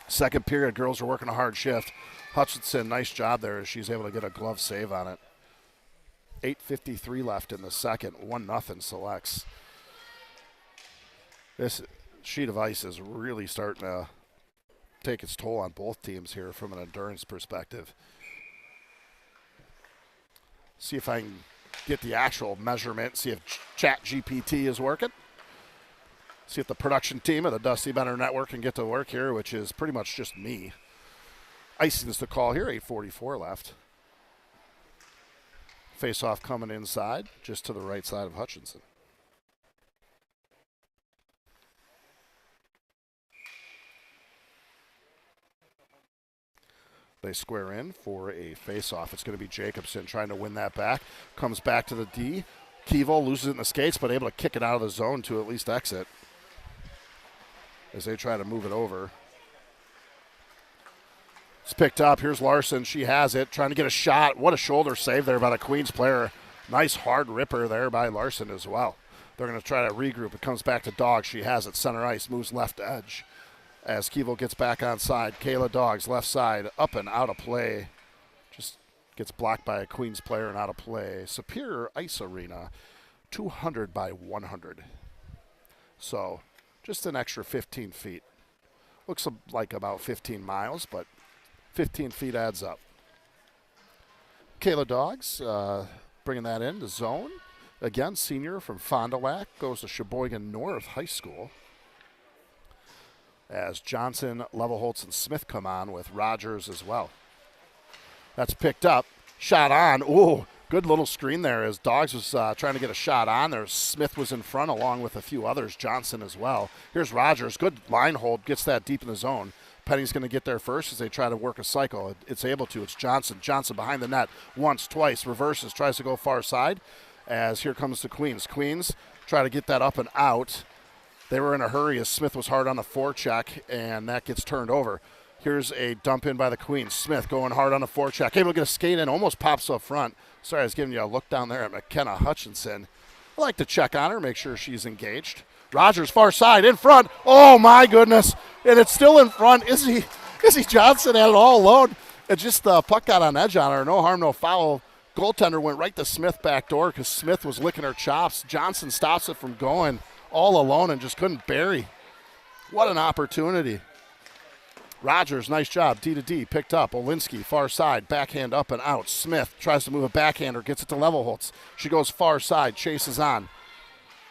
Second period, girls are working a hard shift. Hutchinson, nice job there as she's able to get a glove save on it. 8:53 left in the second. 1-0 selects. This sheet of ice is really starting to take its toll on both teams here from an endurance perspective. See if I can get the actual measurement, see if ChatGPT is working. See if the production team of the Dusty Bender Network can get to work here, which is pretty much just me. Icing's the call here, 8:44 left. Face-off coming inside, just to the right side of Hutchinson. They square in for a face-off. It's going to be Jacobson trying to win that back. Comes back to the D. Keeval loses it in the skates, but able to kick it out of the zone to at least exit as they try to move it over. It's picked up. Here's Larson. She has it. Trying to get a shot. What a shoulder save there by the Queens player. Nice hard ripper there by Larson as well. They're going to try to regroup. It comes back to Dog. She has it. Center ice. Moves left edge. As Keeval gets back on side. Kayla Dogs, left side, up and out of play. Just gets blocked by a Queens player and out of play. Superior Ice Arena, 200 by 100. So just an extra 15 feet. Looks like about 15 miles, but 15 feet adds up. Kayla Dogs bringing that in to zone. Again, senior from Fond du Lac, goes to Sheboygan North High School. As Johnson, Levelholtz, and Smith come on with Rogers as well. That's picked up. Shot on. Ooh, good little screen there as Dogs was trying to get a shot on there. Smith was in front along with a few others, Johnson as well. Here's Rogers. Good line hold. Gets that deep in the zone. Penny's going to get there first as they try to work a cycle. It's able to. It's Johnson. Johnson behind the net. Once, twice. Reverses. Tries to go far side. As here comes the Queens. Queens try to get that up and out. They were in a hurry as Smith was hard on the forecheck, and that gets turned over. Here's a dump in by the Queens. Smith going hard on the forecheck. Able to get a skate in, almost pops up front. Sorry, I was giving you a look down there at McKenna Hutchinson. I like to check on her, make sure she's engaged. Rogers, far side, in front. Oh, my goodness. And it's still in front. Izzy Johnson had it all alone. It just the puck got on edge on her. No harm, no foul. Goaltender went right to Smith back door because Smith was licking her chops. Johnson stops it from going all alone and just couldn't bury. What an opportunity. Rogers, nice job. D to D, picked up. Olinsky, far side, backhand up and out. Smith tries to move a backhander, gets it to Levelholtz. She goes far side, chases on.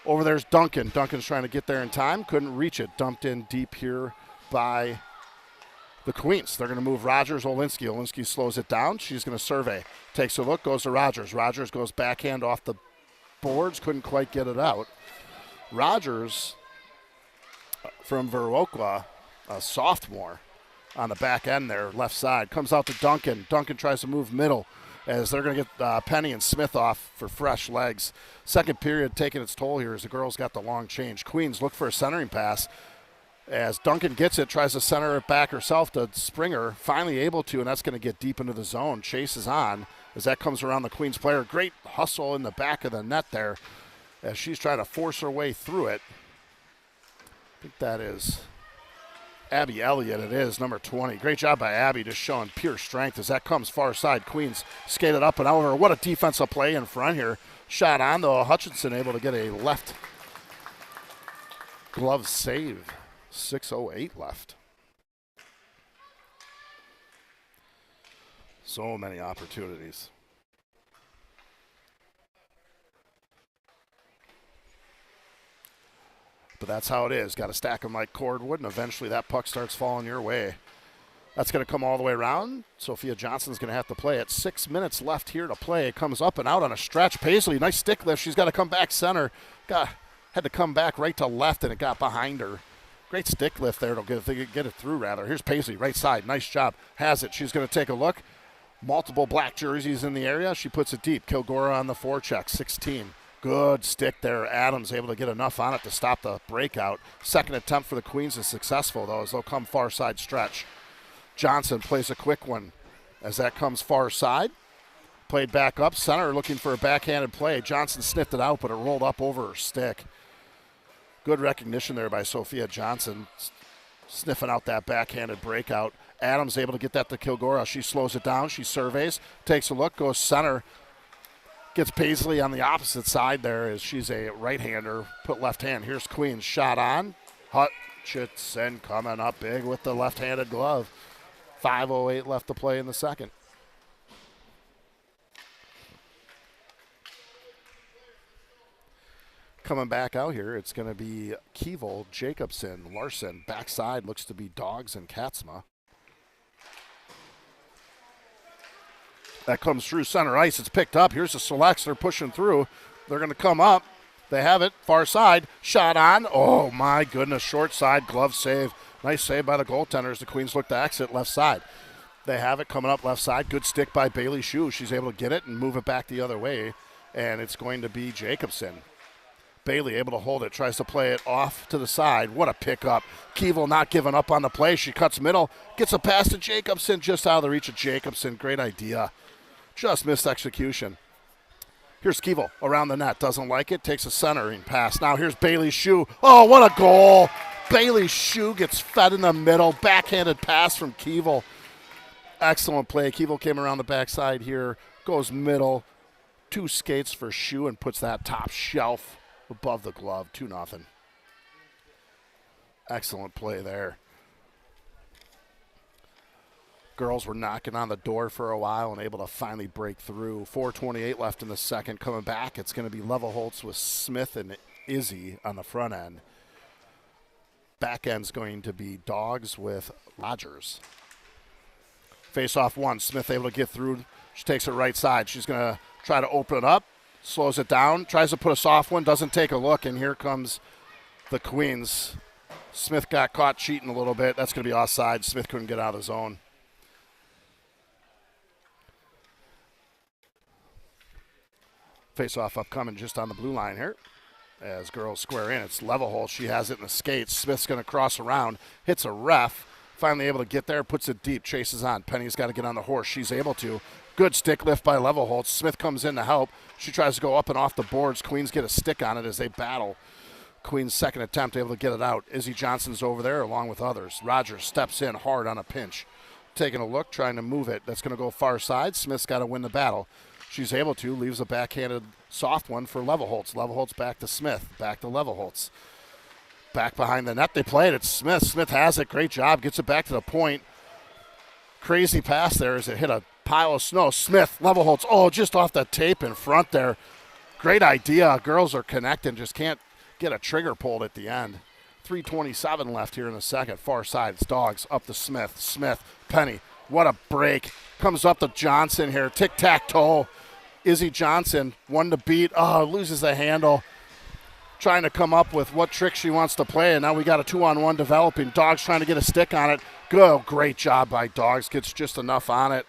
Over there's Duncan. Duncan's trying to get there in time, couldn't reach it. Dumped in deep here by the Queens. They're going to move Rogers, Olinsky. Olinsky slows it down. She's going to survey. Takes a look, goes to Rogers. Rogers goes backhand off the boards, couldn't quite get it out. Rogers from Viroqua, a sophomore, on the back end there, left side. Comes out to Duncan. Duncan tries to move middle as they're going to get Penny and Smith off for fresh legs. Second period taking its toll here as the girls got the long change. Queens look for a centering pass. As Duncan gets it, tries to center it back herself to Springer. Finally able to, and that's going to get deep into the zone. Chase is on as that comes around the Queens player. Great hustle in the back of the net there as she's trying to force her way through it. I think that is Abby Elliott. It is, number 20. Great job by Abby, just showing pure strength as that comes far side. Queens skated up and over. What a defensive play in front here. Shot on, though. Hutchinson able to get a left glove save. 6:08 left. So many opportunities. But that's how it is. Got to stack them like cordwood, and eventually that puck starts falling your way. That's going to come all the way around. Sophia Johnson's going to have to play it. 6 minutes left here to play. It comes up and out on a stretch. Paisley, nice stick lift. She's got to come back center. Had to come back right to left, and it got behind her. Great stick lift there to get it through, rather. Here's Paisley, right side. Nice job. Has it. She's going to take a look. Multiple black jerseys in the area. She puts it deep. Kilgora on the forecheck, 16. Good stick there. Adams able to get enough on it to stop the breakout. Second attempt for the Queens is successful, though, as they'll come far side stretch. Johnson plays a quick one as that comes far side. Played back up. Center looking for a backhanded play. Johnson sniffed it out, but it rolled up over her stick. Good recognition there by Sophia Johnson, sniffing out that backhanded breakout. Adams able to get that to Kilgora. She slows it down. She surveys, takes a look, goes center. Gets Paisley on the opposite side there as she's a right-hander. Put left hand. Here's Queens. Shot on. Hutchinson coming up big with the left-handed glove. 5:08 left to play in the second. Coming back out here, it's going to be Keevel, Jacobson, Larson. Backside looks to be Dogs and Katzma. That comes through center ice. It's picked up. Here's the selects. They're pushing through. They're going to come up. They have it. Far side. Shot on. Oh, my goodness. Short side. Glove save. Nice save by the goaltenders. The Queens look to exit left side. They have it coming up left side. Good stick by Bailey Shue. She's able to get it and move it back the other way. And it's going to be Jacobson. Bailey able to hold it, tries to play it off to the side. What a pickup. Keevel not giving up on the play. She cuts middle, gets a pass to Jacobson, just out of the reach of Jacobson. Great idea. Just missed execution. Here's Keevel around the net. Doesn't like it, takes a centering pass. Now here's Bailey Shue. Oh, what a goal. Bailey Shue gets fed in the middle. Backhanded pass from Keevel. Excellent play. Keevel came around the backside here, goes middle. 2 skates for Shue and puts that top shelf above the glove, 2-0. Excellent play there. Girls were knocking on the door for a while and able to finally break through. 4:28 left in the second. Coming back, it's going to be Levelholtz with Smith and Izzy on the front end. Back end's going to be Dogs with Rogers. Face off one. Smith able to get through. She takes it right side. She's going to try to open it up. Slows it down, tries to put a soft one, doesn't take a look, and here comes the Queens. Smith got caught cheating a little bit. That's going to be offside. Smith couldn't get out of the zone. Face-off upcoming just on the blue line here. As girls square in, it's Levelholtz. She has it in the skates. Smith's going to cross around, hits a ref. Finally able to get there, puts it deep, chases on. Penny's got to get on the horse. She's able to. Good stick lift by Levelholtz. Smith comes in to help. She tries to go up and off the boards. Queens get a stick on it as they battle. Queens' second attempt able to get it out. Izzy Johnson's over there along with others. Rogers steps in hard on a pinch. Taking a look, trying to move it. That's going to go far side. Smith's got to win the battle. She's able to. Leaves a backhanded soft one for Levelholtz. Levelholtz back to Smith. Back to Levelholtz. Back behind the net. They play it. It's Smith. Smith has it. Great job. Gets it back to the point. Crazy pass there as it hit a pile of snow. Smith, Levelholtz, oh, just off the tape in front there. Great idea. Girls are connecting, just can't get a trigger pulled at the end. 3:27 left here in the second. Far side, it's Dogs up to Smith. Smith, Penny, what a break. Comes up to Johnson here, tic-tac-toe. Izzy Johnson, one to beat. Oh, loses the handle. trying to come up with what trick she wants to play, and now we got a 2-on-1 developing. Dogs trying to get a stick on it. Good, great job by Dogs. Gets just enough on it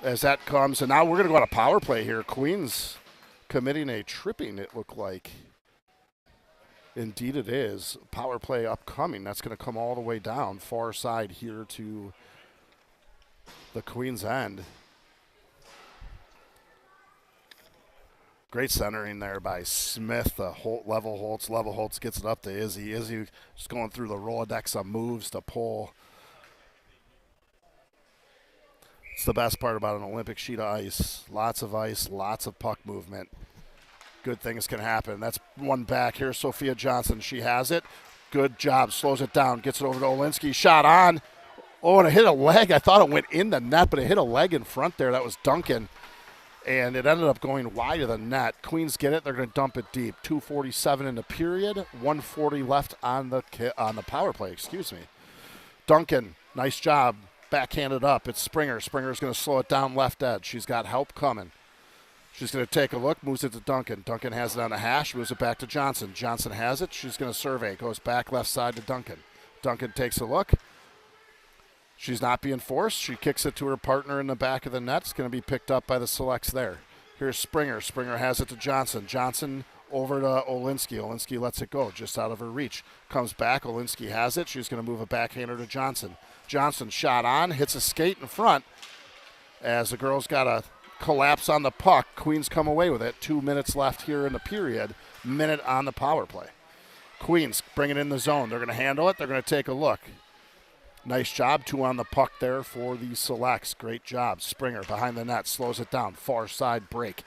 as that comes. And now we're going to go on a power play here. Queens committing a tripping, it looked like. Indeed it is. Power play upcoming. That's going to come all the way down, far side here to the Queens end. Great centering there by Smith. Level Holtz gets it up to Izzy. Izzy just going through the Rolodex of moves to pull. It's the best part about an Olympic sheet of ice. Lots of puck movement. Good things can happen. That's one back. Here's Sophia Johnson. She has it. Good job. Slows it down. Gets it over to Olinsky. Shot on. Oh, and it hit a leg. I thought it went in the net, but it hit a leg in front there. That was Duncan. And it ended up going wide of the net. Queens get it. They're going to dump it deep. 2:47 in the period. 1:40 left on the power play. Excuse me. Duncan, nice job. Backhanded up. It's Springer. Springer's going to slow it down left edge. She's got help coming. She's going to take a look. Moves it to Duncan. Duncan has it on the hash. Moves it back to Johnson. Johnson has it. She's going to survey. Goes back left side to Duncan. Duncan takes a look. She's not being forced. She kicks it to her partner in the back of the net. It's going to be picked up by the selects there. Here's Springer. Springer has it to Johnson. Johnson over to Olinsky. Olinsky lets it go just out of her reach. Comes back. Olinsky has it. She's going to move a backhander to Johnson. Johnson shot on. Hits a skate in front as the girls got a collapse on the puck. Queens come away with it. 2 minutes left here in the period. Minute on the power play. Queens bring it in the zone. They're going to handle it. They're going to take a look. Nice job. 2 on the puck there for the selects. Great job. Springer behind the net. Slows it down. Far side break.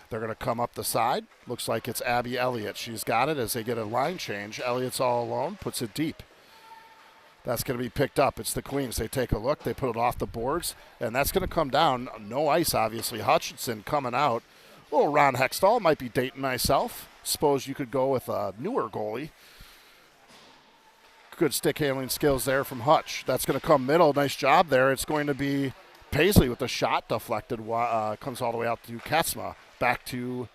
They're going to come up the side. Looks like it's Abby Elliott. She's got it as they get a line change. Elliott's all alone. Puts it deep. That's going to be picked up. It's the Queens. They take a look. They put it off the boards. And that's going to come down. No ice, obviously. Hutchinson coming out. Little Ron Hextall. Might be dating myself. Suppose you could go with a newer goalie. Good stick handling skills there from Hutch. That's going to come middle. Nice job there. It's going to be Paisley with the shot deflected. Comes all the way out to Katzma. Back to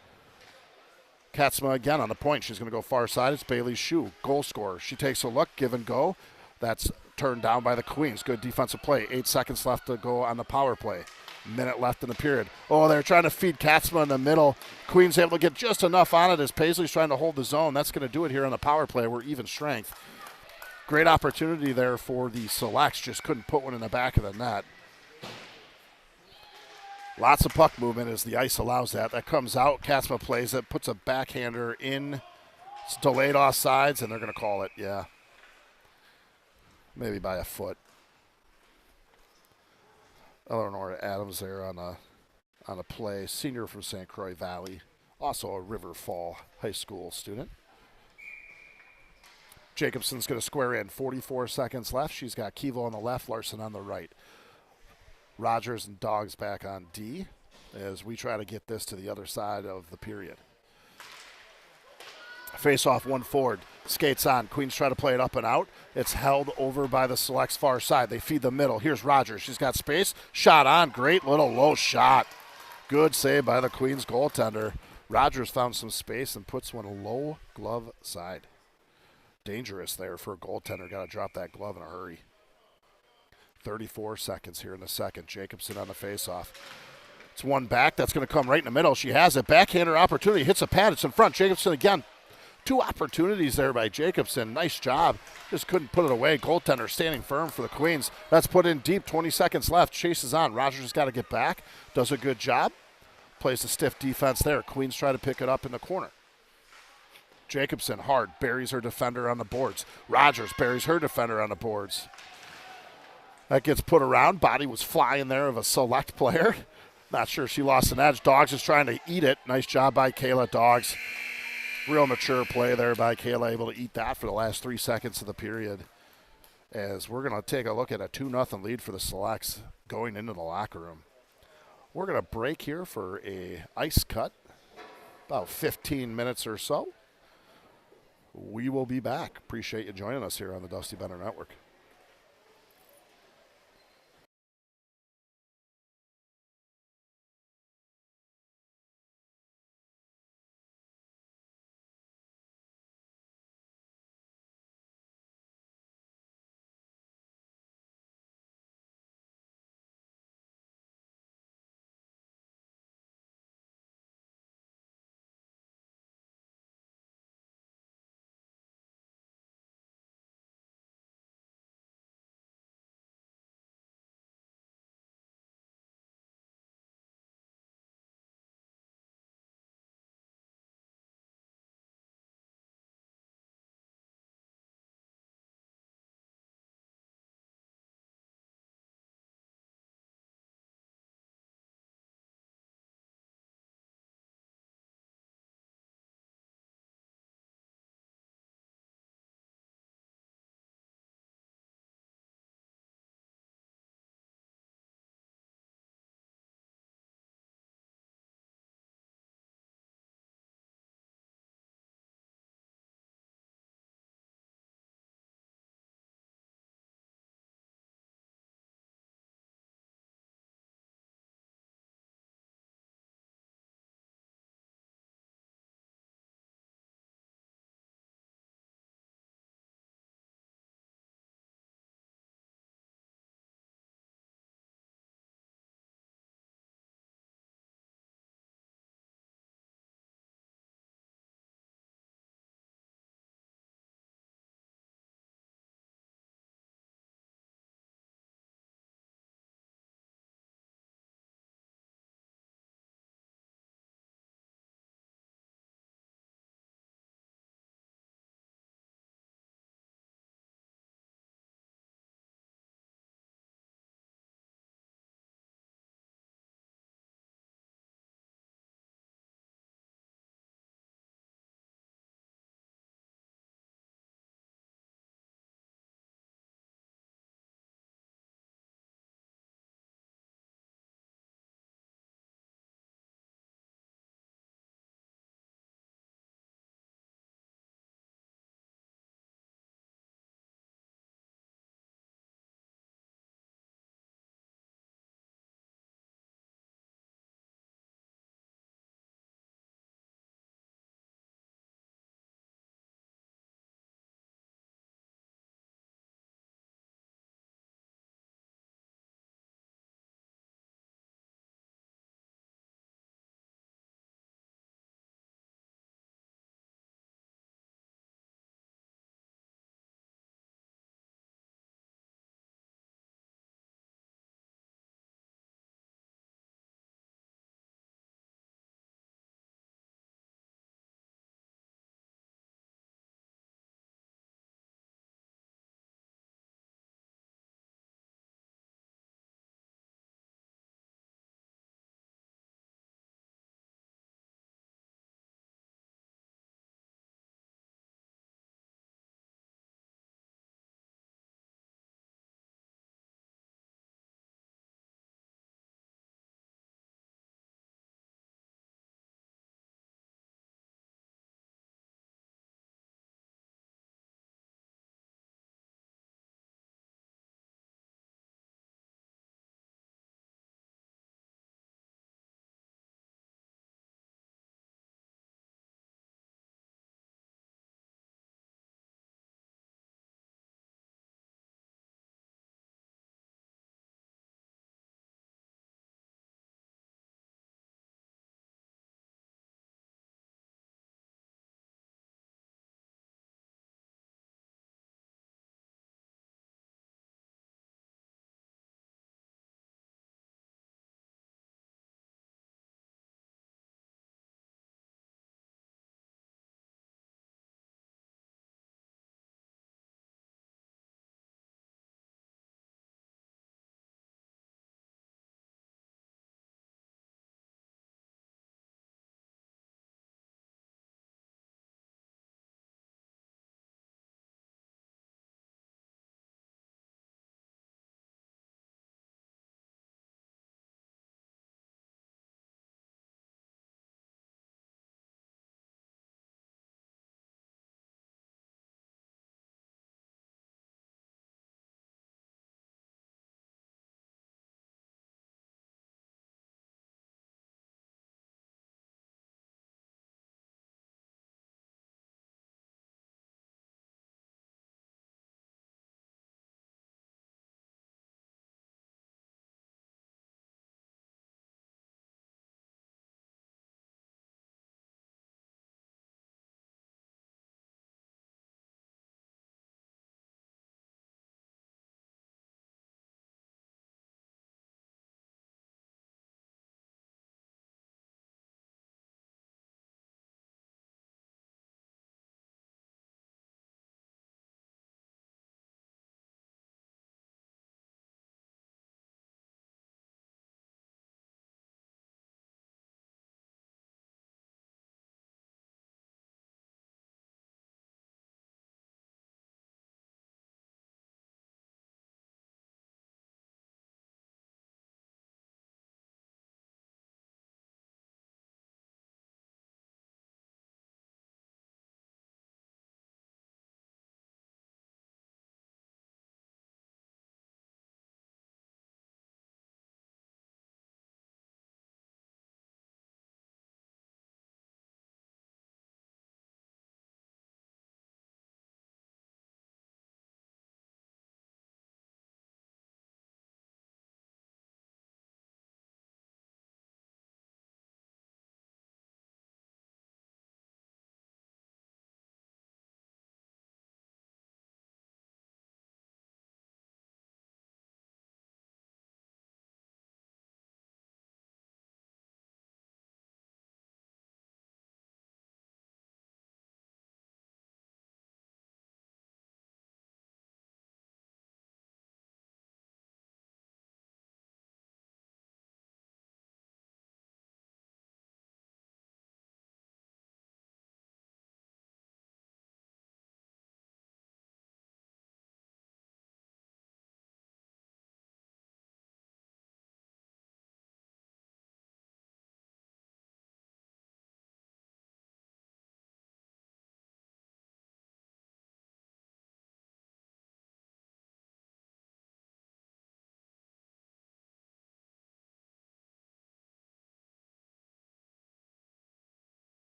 Katzma again on the point. She's going to go far side. It's Bailey Shue, goal scorer. She takes a look, give and go. That's turned down by the Queens. Good defensive play. 8 seconds left to go on the power play. Minute left in the period. Oh, they're trying to feed Katzma in the middle. Queens able to get just enough on it as Paisley's trying to hold the zone. That's going to do it here on the power play. We're even strength. Great opportunity there for the selects. Just couldn't put one in the back of the net. Lots of puck movement as the ice allows that. That comes out. Katzma plays it. Puts a backhander in. It's delayed offsides, and they're going to call it. Yeah. Maybe by a foot. Eleanor Adams there on a play. Senior from St. Croix Valley. Also a River Fall High School student. Jacobson's going to square in. 44 seconds left. She's got Kevo on the left, Larson on the right. Rogers and Dogs back on D as we try to get this to the other side of the period. Face off, one forward. Skates on. Queens try to play it up and out. It's held over by the selects far side. They feed the middle. Here's Rogers. She's got space. Shot on. Great little low shot. Good save by the Queens goaltender. Rogers found some space and puts one low glove side. Dangerous there for a goaltender. Got to drop that glove in a hurry. 34 seconds here in the second. Jacobson on the faceoff. It's one back. That's going to come right in the middle. She has it. Backhander opportunity. Hits a pad. It's in front. Jacobson again. 2 opportunities there by Jacobson. Nice job. Just couldn't put it away. Goaltender standing firm for the Queens. That's put in deep. 20 seconds left. Chases on. Rogers has got to get back. Does a good job. Plays a stiff defense there. Queens try to pick it up in the corner. Jacobson hard. Buries her defender on the boards. Rogers buries her defender on the boards. That gets put around. Body was flying there of a select player. Not sure she lost an edge. Dogs is trying to eat it. Nice job by Kayla Dogs. Real mature play there by Kayla, able to eat that for the last 3 seconds of the period. As we're going to take a look at a 2-0 lead for the selects going into the locker room. We're going to break here for a ice cut, about 15 minutes or so. We will be back. Appreciate you joining us here on the Dusty Bender Network.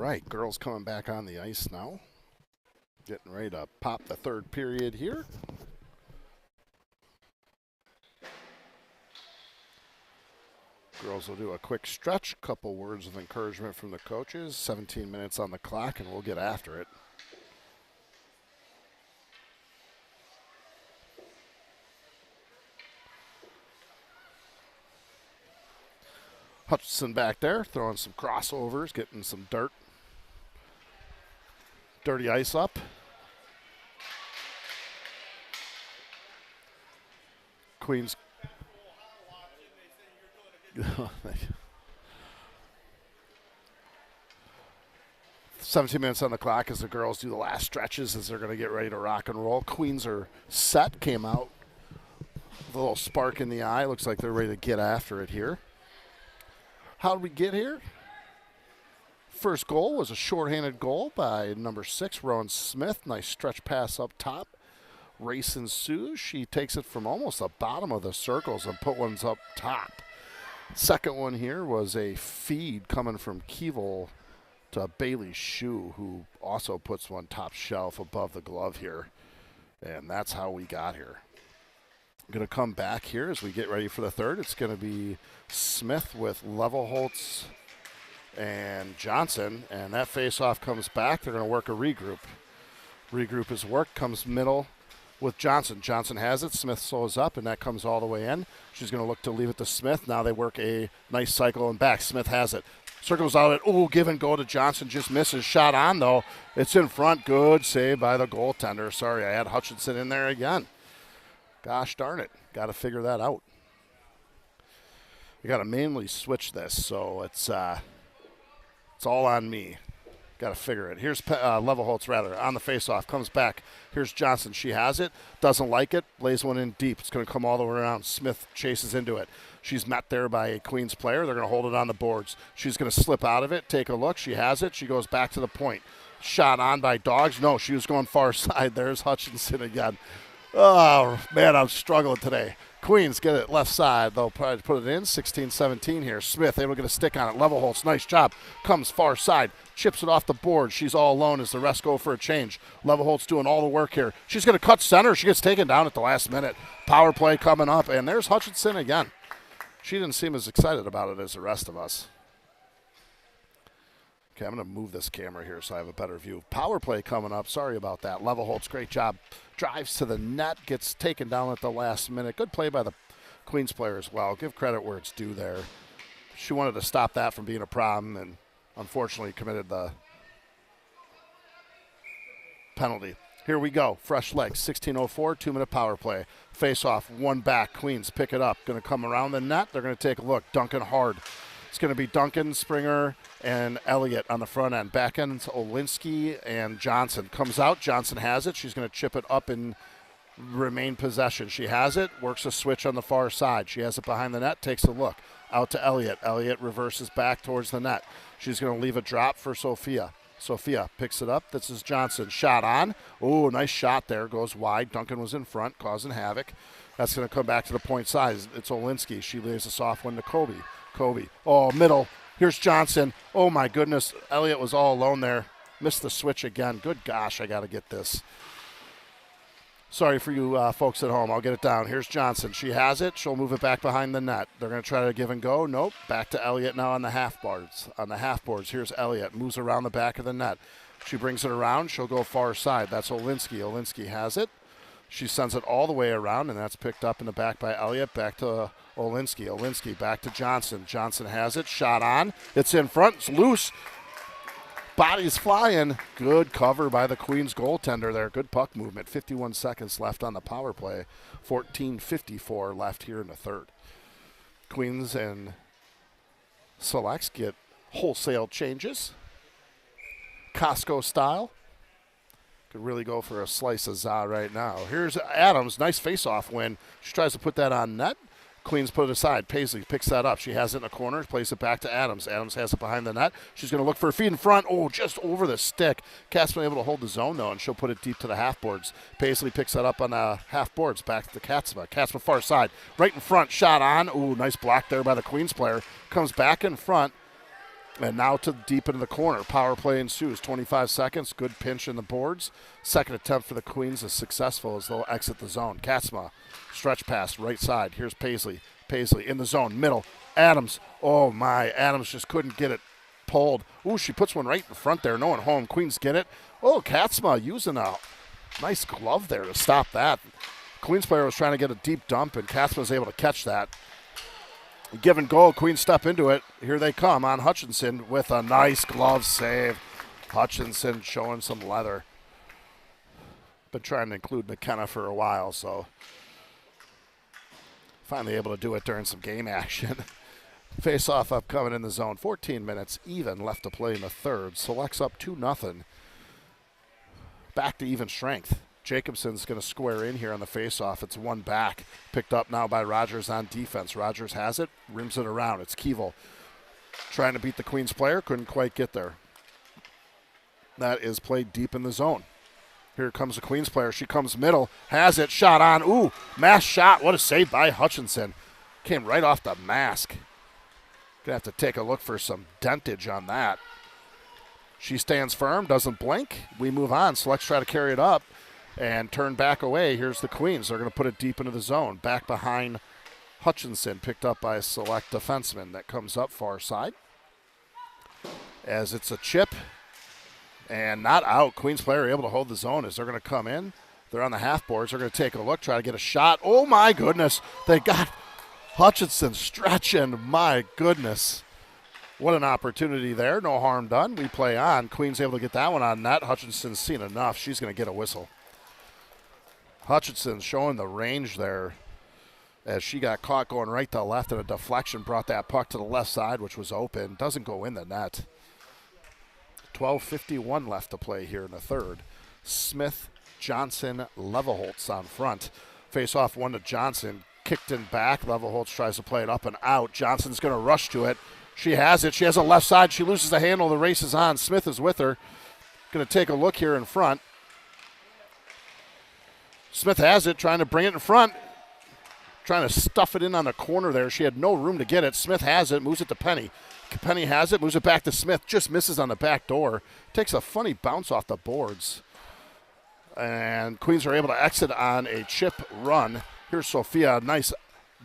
right, girls coming back on the ice now. Getting ready to pop the third period here. Girls will do a quick stretch, couple words of encouragement from the coaches. 17 minutes on the clock, and we'll get after it. Hutchinson back there, throwing some crossovers, getting some dirty ice up. Queens. 17 minutes on the clock as the girls do the last stretches as they're going to get ready to rock and roll. Queens are set, came out with a little spark in the eye. Looks like they're ready to get after it here. How did we get here? First goal was a shorthanded goal by number 6, Rowan Smith. Nice stretch pass up top. Race ensues. She takes it from almost the bottom of the circles and put ones up top. Second one here was a feed coming from Keevil to Bailey Shue, who also puts one top shelf above the glove here. And that's how we got here. Going to come back here as we get ready for the third. It's going to be Smith with Levelholtz and Johnson. And that faceoff comes back. They're going to work a regroup. Regroup is work, comes middle with Johnson. Johnson has it. Smith slows up, and that comes all the way in. She's going to look to leave it to Smith. Now they work a nice cycle and back. Smith has it. Circles out it. Give and go to Johnson. Just misses. Shot on, though. It's in front. Good save by the goaltender. Sorry, I had Hutchinson in there again. Gosh darn it. Got to figure that out. We got to manually switch this, so it's all on me. Got to figure it. Here's Levelholtz, on the faceoff. Comes back. Here's Johnson. She has it. Doesn't like it. Lays one in deep. It's going to come all the way around. Smith chases into it. She's met there by a Queens player. They're going to hold it on the boards. She's going to slip out of it. Take a look. She has it. She goes back to the point. Shot on by Dogs. No, she was going far side. There's Hutchinson again. Oh, man, I'm struggling today. Queens get it left side. They'll probably put it in. 16-17 here. Smith able to get a stick on it. Levelholtz, nice job. Comes far side. Chips it off the board. She's all alone as the rest go for a change. Levelholtz doing all the work here. She's going to cut center. She gets taken down at the last minute. Power play coming up, and there's Hutchinson again. She didn't seem as excited about it as the rest of us. Okay, I'm going to move this camera here so I have a better view. Power play coming up. Sorry about that. Levelholtz, great job. Drives to the net, gets taken down at the last minute. Good play by the Queens player as well. Give credit where it's due there. She wanted to stop that from being a problem and unfortunately committed the penalty. Here we go. Fresh legs. 16:04, 2-minute power play. Face off, one back. Queens pick it up. Going to come around the net. They're going to take a look. Duncan hard. It's going to be Duncan, Springer, and Elliott on the front end. Back end, Olinsky and Johnson. Comes out. Johnson has it. She's going to chip it up and remain possession. She has it. Works a switch on the far side. She has it behind the net. Takes a look. Out to Elliott. Elliott reverses back towards the net. She's going to leave a drop for Sophia. Sophia picks it up. This is Johnson. Shot on. Oh, nice shot there. Goes wide. Duncan was in front, causing havoc. That's going to come back to the point side. It's Olinsky. She leaves a soft one to Kobe. Oh, middle. Here's Johnson. Oh, my goodness. Elliott was all alone there. Missed the switch again. Good gosh, I got to get this. Sorry for you folks at home. I'll get it down. Here's Johnson. She has it. She'll move it back behind the net. They're going to try to give and go. Nope. Back to Elliott now on the half boards. Here's Elliott. Moves around the back of the net. She brings it around. She'll go far side. That's Olinsky. Olinsky has it. She sends it all the way around, and that's picked up in the back by Elliott. Back to Olinsky. Olinsky back to Johnson. Johnson has it. Shot on. It's in front. It's loose. Body's flying. Good cover by the Queens goaltender there. Good puck movement. 51 seconds left on the power play. 14:54 left here in the third. Queens and Selects get wholesale changes. Costco style. Could really go for a slice of za right now. Here's Adams. Nice face-off win. She tries to put that on net. Queens put it aside. Paisley picks that up. She has it in a corner. Plays it back to Adams. Adams has it behind the net. She's going to look for a feed in front. Oh, just over the stick. Cat's been able to hold the zone, though, and she'll put it deep to the half boards. Paisley picks that up on the half boards. Back to Katzma. Katzma far side. Right in front. Shot on. Ooh, nice block there by the Queens player. Comes back in front. And now to deep into the corner. Power play ensues. 25 seconds. Good pinch in the boards. Second attempt for the Queens is successful as they'll exit the zone. Katzma, stretch pass, right side. Here's Paisley. Paisley in the zone, middle. Adams. Oh, my. Adams just couldn't get it pulled. Ooh, she puts one right in front there. No one home. Queens get it. Oh, Katzma using a nice glove there to stop that. Queens player was trying to get a deep dump, and Katzma was able to catch that. Give and go. Queens step into it. Here they come on Hutchinson with a nice glove save. Hutchinson showing some leather. Been trying to include McKenna for a while, so finally able to do it during some game action. Face-off upcoming in the zone. 14 minutes even left to play in the third. Selects up 2-0. Back to even strength. Jacobson's going to square in here on the face-off. It's one back. Picked up now by Rogers on defense. Rogers has it, rims it around. It's Keevil trying to beat the Queens player. Couldn't quite get there. That is played deep in the zone. Here comes the Queens player. She comes middle, has it, shot on. Ooh, mask shot. What a save by Hutchinson. Came right off the mask. Gonna have to take a look for some dentage on that. She stands firm, doesn't blink. We move on. Selects try to carry it up and turn back away. Here's the Queens. They're going to put it deep into the zone. Back behind Hutchinson, picked up by a Select defenseman that comes up far side. As it's a chip and not out. Queens player able to hold the zone as they're going to come in. They're on the half boards. They're going to take a look, try to get a shot. Oh, my goodness. They got Hutchinson stretching. My goodness. What an opportunity there. No harm done. We play on. Queens able to get that one on net. Hutchinson's seen enough. She's going to get a whistle. Hutchinson showing the range there as she got caught going right to left, and a deflection brought that puck to the left side, which was open. Doesn't go in the net. 12:51 left to play here in the third. Smith, Johnson, Levelholtz on front. Face off one to Johnson. Kicked in back. Levelholtz tries to play it up and out. Johnson's going to rush to it. She has it. She has a left side. She loses the handle. The race is on. Smith is with her. Going to take a look here in front. Smith has it, trying to bring it in front. Trying to stuff it in on the corner there. She had no room to get it. Smith has it, moves it to Penny. Penny has it, moves it back to Smith. Just misses on the back door. Takes a funny bounce off the boards. And Queens are able to exit on a chip run. Here's Sophia. Nice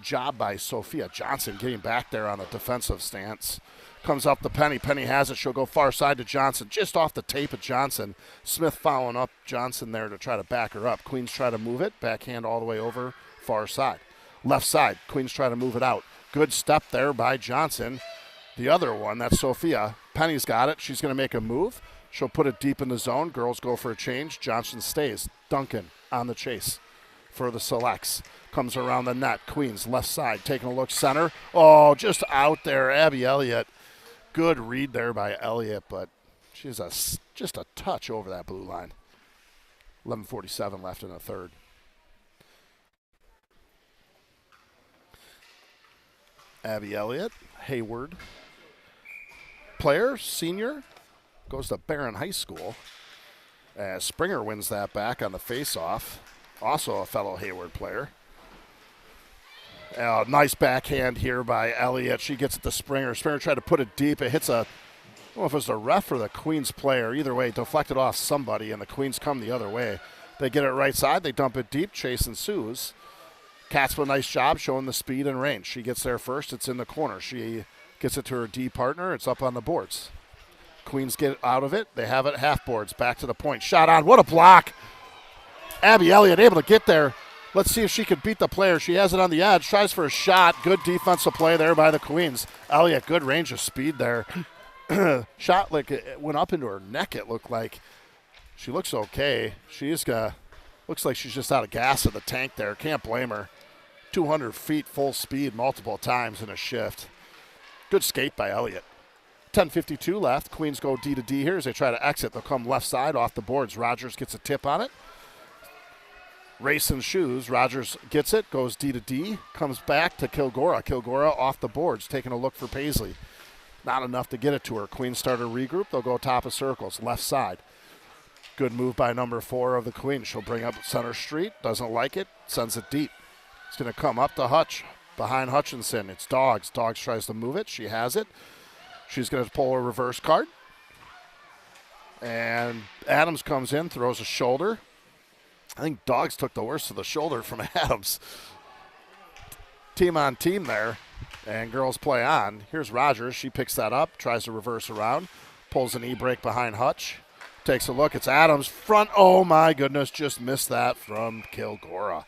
job by Sophia Johnson getting back there on a defensive stance. Comes up to Penny. Penny has it. She'll go far side to Johnson. Just off the tape of Johnson. Smith following up Johnson there to try to back her up. Queens try to move it. Backhand all the way over far side. Left side. Queens try to move it out. Good step there by Johnson. The other one, that's Sophia. Penny's got it. She's going to make a move. She'll put it deep in the zone. Girls go for a change. Johnson stays. Duncan on the chase for the Selects. Comes around the net. Queens left side. Taking a look center. Oh, just out there. Abby Elliott. Good read there by Elliott, but she's just a touch over that blue line. 11:47 left in the third. Abby Elliott, Hayward. Player, senior, goes to Barron High School. As Springer wins that back on the face-off. Also a fellow Hayward player. Nice backhand here by Elliott. She gets it to Springer. Springer tried to put it deep. It hits I don't know if it was the ref or the Queens player. Either way, deflected off somebody, and the Queens come the other way. They get it right side. They dump it deep. Chase ensues. Katzma, nice job showing the speed and range. She gets there first. It's in the corner. She gets it to her D partner. It's up on the boards. Queens get out of it. They have it half boards. Back to the point. Shot on. What a block. Abby Elliott able to get there. Let's see if she can beat the player. She has it on the edge. Tries for a shot. Good defensive play there by the Queens. Elliott, good range of speed there. Shot like it went up into her neck, it looked like. She looks okay. Looks like she's just out of gas in the tank there. Can't blame her. 200 feet full speed multiple times in a shift. Good skate by Elliott. 10:52 left. Queens go D to D here as they try to exit. They'll come left side off the boards. Rogers gets a tip on it. Race and shoes. Rogers gets it, goes D to D, comes back to Kilgora. Kilgora off the boards, taking a look for Paisley. Not enough to get it to her. Queens start a regroup. They'll go top of circles, left side. Good move by number 4 of the Queens. She'll bring up center street, doesn't like it, sends it deep. It's going to come up to Hutch, behind Hutchinson. It's Dogs. Dogs tries to move it. She has it. She's going to pull a reverse card. And Adams comes in, throws a shoulder. I think Dogs took the worst of the shoulder from Adams. Team on team there, and girls play on. Here's Rogers. She picks that up, tries to reverse around, pulls an E-break behind Hutch. Takes a look. It's Adams. Front. Oh, my goodness. Just missed that from Kilgora.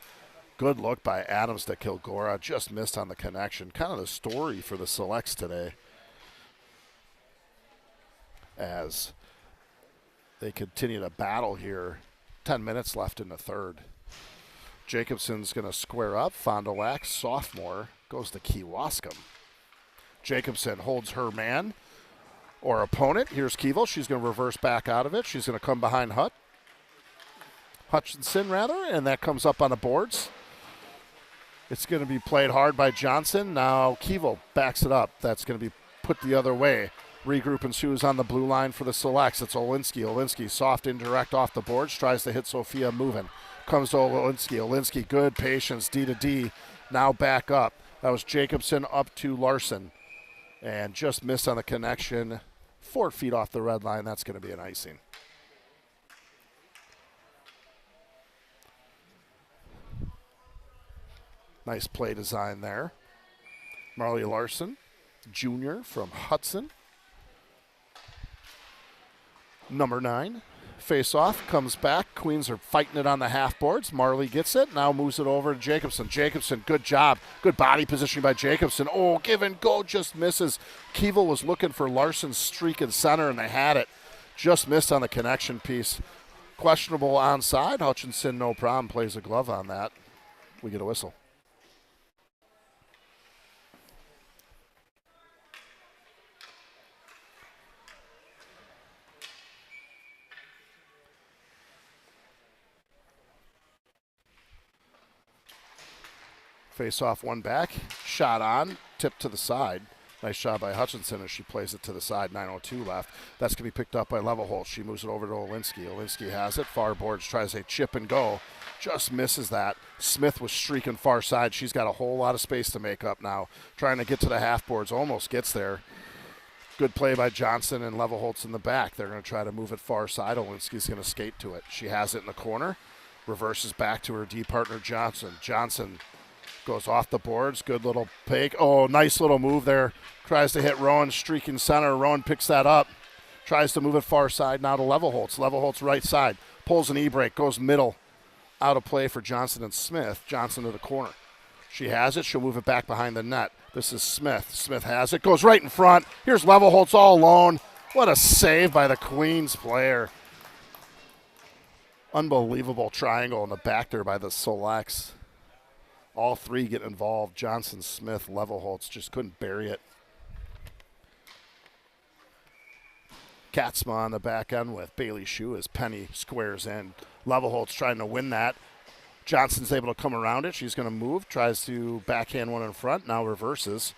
Good look by Adams to Kilgora. Just missed on the connection. Kind of the story for the selects today, as they continue to battle here. 10 minutes left in the third. Jacobson's going to square up. Fond du Lac, sophomore, goes to Kewaskum. Jacobson holds her man or opponent. Here's Keevel. She's going to reverse back out of it. She's going to come behind Hutchinson, and that comes up on the boards. It's going to be played hard by Johnson. Now Keevel backs it up. That's going to be put the other way. Regroup ensues on the blue line for the selects. It's Olinsky. Olinsky, soft indirect off the boards, tries to hit Sophia moving. Comes to Olinsky. Olinsky, good patience, D to D. Now back up. That was Jacobson up to Larson. And just missed on the connection. 4 feet off the red line. That's going to be an icing. Nice play design there. Marley Larson, junior from Hudson. Number 9, face-off, comes back. Queens are fighting it on the half boards. Marley gets it, now moves it over to Jacobson. Jacobson, good job. Good body positioning by Jacobson. Oh, give and go, just misses. Keevel was looking for Larson's streak in center, and they had it. Just missed on the connection piece. Questionable onside. Hutchinson, no problem, plays a glove on that. We get a whistle. Face off, one back, shot on, tip to the side. Nice shot by Hutchinson as she plays it to the side, 9:02 left. That's going to be picked up by Levelholtz. She moves it over to Olinsky. Olinsky has it, far boards, tries a chip and go. Just misses that. Smith was streaking far side. She's got a whole lot of space to make up now. Trying to get to the half boards, almost gets there. Good play by Johnson and Levelholtz in the back. They're going to try to move it far side. Olinsky's going to skate to it. She has it in the corner. Reverses back to her D partner, Johnson. Johnson goes off the boards. Good little pick. Oh, nice little move there. Tries to hit Rowan, streaking center. Rowan picks that up. Tries to move it far side now to Levelholtz. Levelholtz right side. Pulls an E-break. Goes middle. Out of play for Johnson and Smith. Johnson to the corner. She has it. She'll move it back behind the net. This is Smith. Smith has it. Goes right in front. Here's Levelholtz all alone. What a save by the Queens player. Unbelievable triangle in the back there by the Selects. All three get involved. Johnson, Smith, Levelholtz just couldn't bury it. Katzma on the back end with Bailey Shue as Penny squares in. Levelholtz trying to win that. Johnson's able to come around it. She's going to move, tries to backhand one in front, now reverses,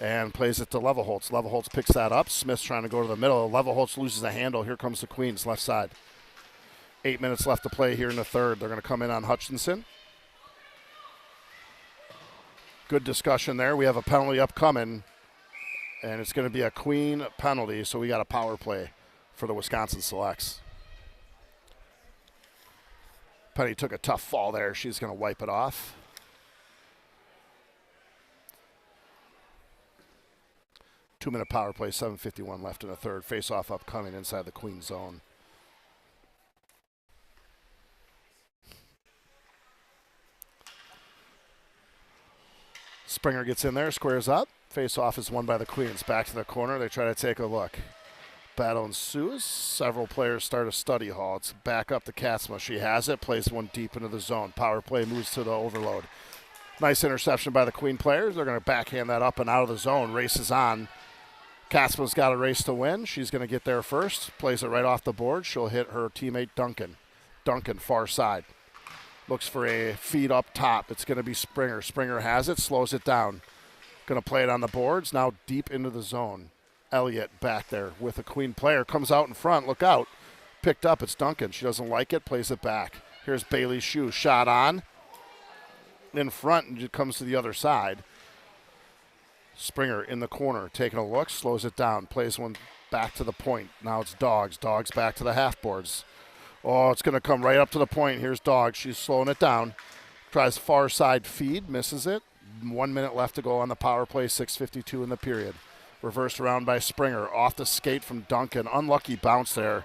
and plays it to Levelholtz. Levelholtz picks that up. Smith's trying to go to the middle. Levelholtz loses the handle. Here comes the Queens, left side. 8 minutes left to play here in the third. They're going to come in on Hutchinson. Good discussion there. We have a penalty upcoming, and it's going to be a Queen penalty, so we got a power play for the Wisconsin Selects. Penny took a tough fall there. She's going to wipe it off. Two-minute power play, 7:51 left in the third. Face-off upcoming inside the Queen zone. Springer gets in there, squares up. Face-off is won by the Queens. Back to the corner. They try to take a look. Battle ensues. Several players start a study hall. It's back up to Katzma. She has it. Plays one deep into the zone. Power play moves to the overload. Nice interception by the Queen players. They're going to backhand that up and out of the zone. Races on. Katzma's got a race to win. She's going to get there first. Plays it right off the board. She'll hit her teammate Duncan. Duncan, far side. Looks for a feed up top. It's going to be Springer. Springer has it, slows it down. Going to play it on the boards, now deep into the zone. Elliott back there with a Queen player. Comes out in front, look out. Picked up, it's Duncan. She doesn't like it, plays it back. Here's Bailey Shue, shot on. In front, and it comes to the other side. Springer in the corner, taking a look, slows it down, plays one back to the point. Now it's Dogs. Dogs back to the half boards. Oh, it's going to come right up to the point. Here's Dogs. She's slowing it down. Tries far side feed, misses it. 1 minute left to go on the power play, 6:52 in the period. Reversed around by Springer. Off the skate from Duncan. Unlucky bounce there.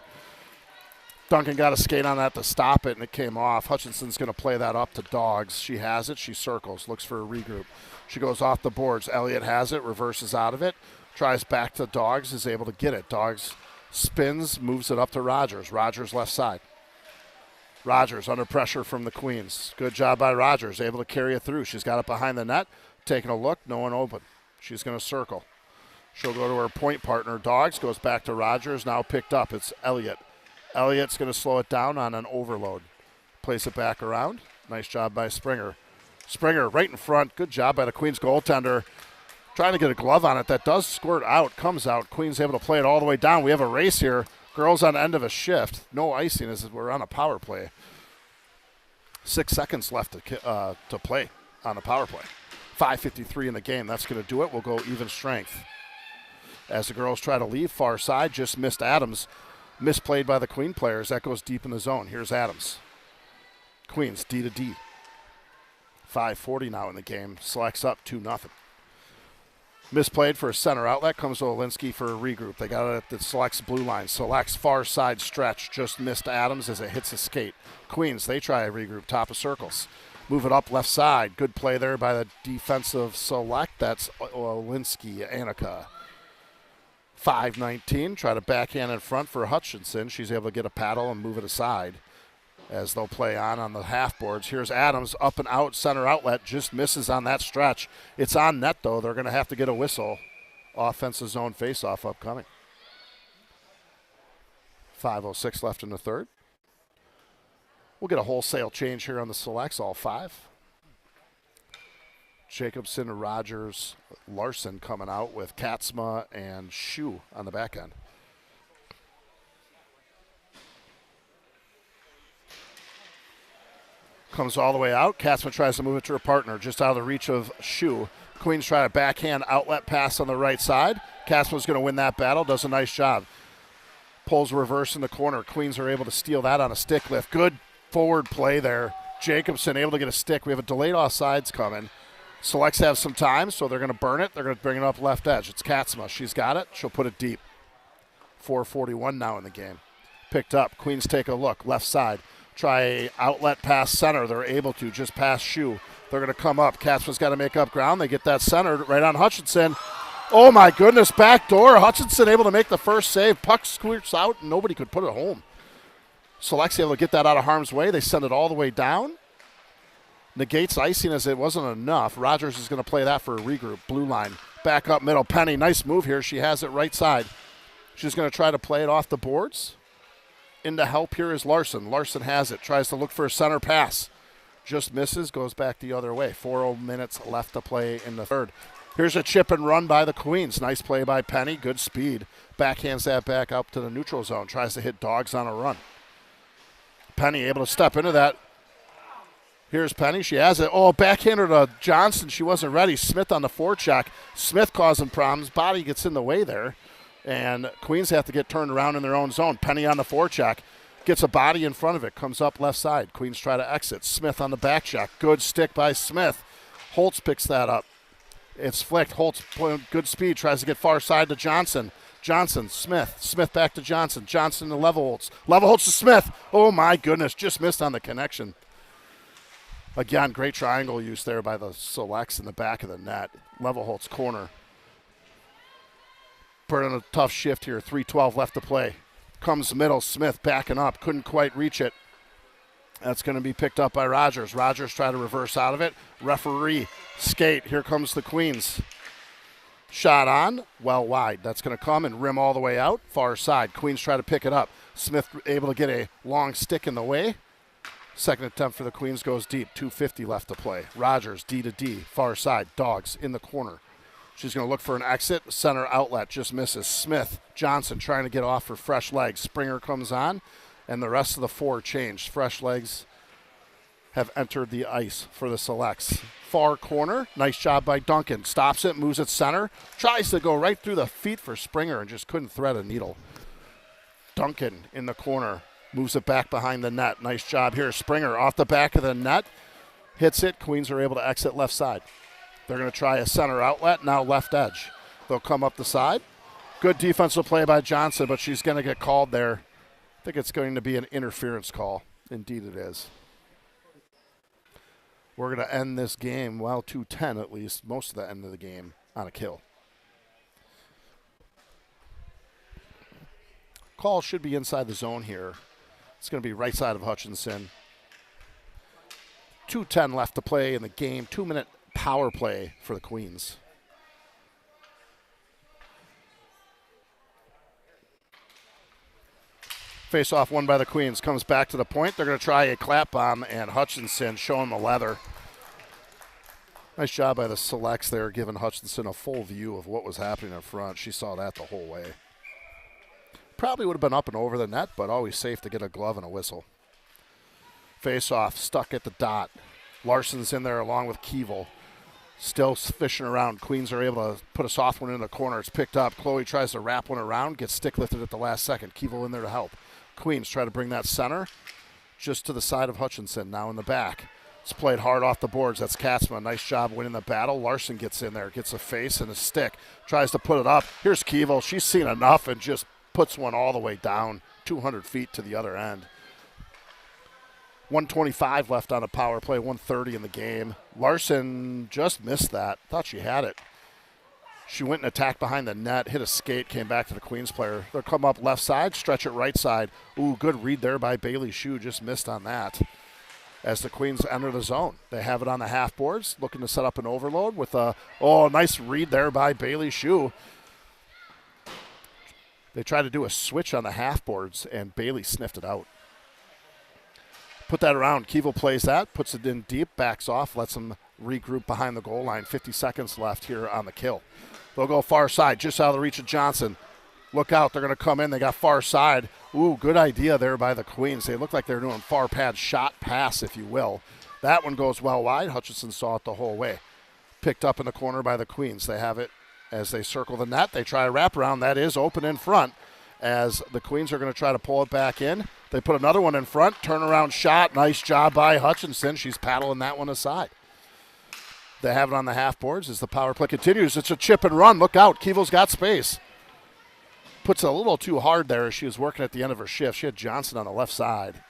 Duncan got a skate on that to stop it, and it came off. Hutchinson's going to play that up to Dogs. She has it. She circles, looks for a regroup. She goes off the boards. Elliott has it, reverses out of it. Tries back to Dogs, is able to get it. Dogs spins, moves it up to Rogers. Rogers left side. Rogers under pressure from the Queens. Good job by Rogers, able to carry it through. She's got it behind the net, taking a look, no one open. She's going to circle. She'll go to her point partner. Dogs goes back to Rogers, now picked up. It's Elliott. Elliott's going to slow it down on an overload. Place it back around. Nice job by Springer. Springer right in front. Good job by the Queens goaltender. Trying to get a glove on it. That does squirt out, comes out. Queens able to play it all the way down. We have a race here. Girls on the end of a shift. No icing as we're on a power play. 6 seconds left to play on the power play. 5:53 in the game. That's going to do it. We'll go even strength. As the girls try to leave, far side, just missed Adams. Misplayed by the Queen players. That goes deep in the zone. Here's Adams. Queens, D to D. 5:40 now in the game. Selects up 2-0. Misplayed for a center outlet. Comes to Olinsky for a regroup. They got it at the Select's blue line. Select's far side stretch. Just missed Adams as it hits a skate. Queens, they try a regroup. Top of circles. Move it up left side. Good play there by the defensive Select. That's Olinsky, Annika. 5:19. Try to backhand in front for Hutchinson. She's able to get a paddle and move it aside as they'll play on the half boards. Here's Adams up and out, center outlet. Just misses on that stretch. It's on net, though. They're going to have to get a whistle. Offensive zone faceoff upcoming. 5:06 left in the third. We'll get a wholesale change here on the Selects, all five. Jacobson, Rogers, Larson coming out with Katzma and Shu on the back end. Comes all the way out. Katzma tries to move it to her partner, just out of the reach of Shu. Queens try a backhand outlet pass on the right side. Katzma's going to win that battle, does a nice job. Pulls reverse in the corner. Queens are able to steal that on a stick lift. Good forward play there. Jacobson able to get a stick. We have a delayed offsides coming. Selects have some time, so they're going to burn it. They're going to bring it up left edge. It's Katzma. She's got it. She'll put it deep. 4:41 now in the game. Picked up. Queens take a look. Left side. Try outlet pass center. They're able to just pass Shu. They're going to come up. Katzma's got to make up ground. They get that centered right on Hutchinson. Oh, my goodness. Back door. Hutchinson able to make the first save. Puck squirts out, and nobody could put it home. Select's able to get that out of harm's way. They send it all the way down. Negates icing as it wasn't enough. Rogers is going to play that for a regroup. Blue line. Back up middle. Penny, nice move here. She has it right side. She's going to try to play it off the boards. Into help here is Larson. Larson has it. Tries to look for a center pass. Just misses. Goes back the other way. 4 minutes left to play in the third. Here's a chip and run by the Queens. Nice play by Penny. Good speed. Backhands that back up to the neutral zone. Tries to hit Dogs on a run. Penny able to step into that. Here's Penny. She has it. Oh, backhander to Johnson. She wasn't ready. Smith on the forecheck. Smith causing problems. Body gets in the way there. And Queens have to get turned around in their own zone. Penny on the forecheck. Gets a body in front of it. Comes up left side. Queens try to exit. Smith on the back check. Good stick by Smith. Holtz picks that up. It's flicked. Holtz, good speed. Tries to get far side to Johnson. Johnson, Smith. Smith back to Johnson. Johnson to Levelholtz. Levelholtz to Smith. Oh, my goodness. Just missed on the connection. Again, great triangle use there by the Selects in the back of the net. Levelholtz corner. Burning a tough shift here. 3:12 left to play. Comes middle. Smith backing up. Couldn't quite reach it. That's going to be picked up by Rogers. Rogers try to reverse out of it. Referee skate. Here comes the Queens. Shot on. Well wide. That's going to come and rim all the way out. Far side. Queens try to pick it up. Smith able to get a long stick in the way. Second attempt for the Queens goes deep. 2:50 left to play. Rogers, D to D, far side. Dogs in the corner. She's going to look for an exit. Center outlet just misses. Smith, Johnson trying to get off for fresh legs. Springer comes on, and the rest of the four changed. Fresh legs have entered the ice for the Selects. Far corner, nice job by Duncan. Stops it, moves it center, tries to go right through the feet for Springer and just couldn't thread a needle. Duncan in the corner, moves it back behind the net. Nice job here. Springer off the back of the net, hits it. Queens are able to exit left side. They're going to try a center outlet, now left edge. They'll come up the side. Good defensive play by Johnson, but she's going to get called there. I think it's going to be an interference call. Indeed it is. We're going to end this game, well, 2-10 at least, most of the end of the game, on a kill. Call should be inside the zone here. It's going to be right side of Hutchinson. 2:10 left to play in the game. 2-minute power play for the Queens. Face off won by the Queens. Comes back to the point. They're going to try a clap bomb, and Hutchinson showing the leather. Nice job by the Selects there, giving Hutchinson a full view of what was happening up front. She saw that the whole way. Probably would have been up and over the net, but always safe to get a glove and a whistle. Face off, stuck at the dot. Larson's in there along with Keevel. Still fishing around. Queens are able to put a soft one in the corner. It's picked up. Chloe tries to wrap one around, gets stick lifted at the last second. Keevel in there to help. Queens try to bring that center just to the side of Hutchinson, now in the back. It's played hard off the boards. That's Katzma. Nice job winning the battle. Larson gets in there, gets a face and a stick. Tries to put it up. Here's Keevel. She's seen enough and just puts one all the way down 200 feet to the other end. 1:25 left on a power play, 1:30 in the game. Larson just missed that. Thought she had it. She went and attacked behind the net, hit a skate, came back to the Queens player. They'll come up left side, stretch it right side. Ooh, good read there by Bailey Shue. Just missed on that as the Queens enter the zone. They have it on the half boards, looking to set up an overload with a, nice read there by Bailey Shue. They tried to do a switch on the half boards, and Bailey sniffed it out. Put that around. Keevel plays that, puts it in deep, backs off, lets them regroup behind the goal line. 50 seconds left here on the kill. They'll go far side, just out of the reach of Johnson. Look out, they're going to come in. They got far side. Ooh, good idea there by the Queens. They look like they're doing far pad shot pass, if you will. That one goes well wide. Hutchinson saw it the whole way. Picked up in the corner by the Queens. They have it as they circle the net. They try a wraparound. That is open in front as the Queens are going to try to pull it back in. They put another one in front. Turnaround shot. Nice job by Hutchinson. She's paddling that one aside. They have it on the half boards as the power play continues. It's a chip and run. Look out. Keevel's got space. Puts it a little too hard there as she was working at the end of her shift. She had Johnson on the left side.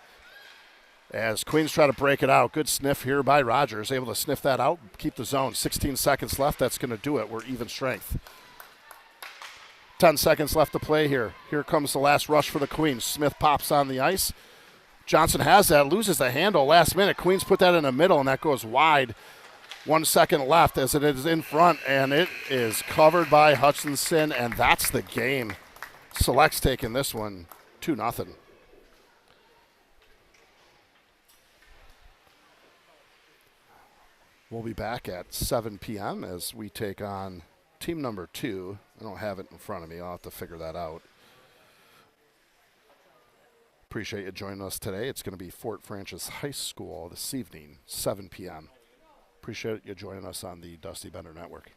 As Queens try to break it out. Good sniff here by Rogers. Able to sniff that out. Keep the zone. 16 seconds left. That's going to do it. We're even strength. 10 seconds left to play here. Here comes the last rush for the Queens. Smith pops on the ice. Johnson has that. Loses the handle last minute. Queens put that in the middle, and that goes wide. 1 second left as it is in front, and it is covered by Hutchinson, and that's the game. Selects taking this one 2-0. We'll be back at 7 p.m. as we take on team number 2. I don't have it in front of me. I'll have to figure that out. Appreciate you joining us today. It's going to be Fort Frances High School this evening, 7 p.m. Appreciate you joining us on the Dusty Bender Network.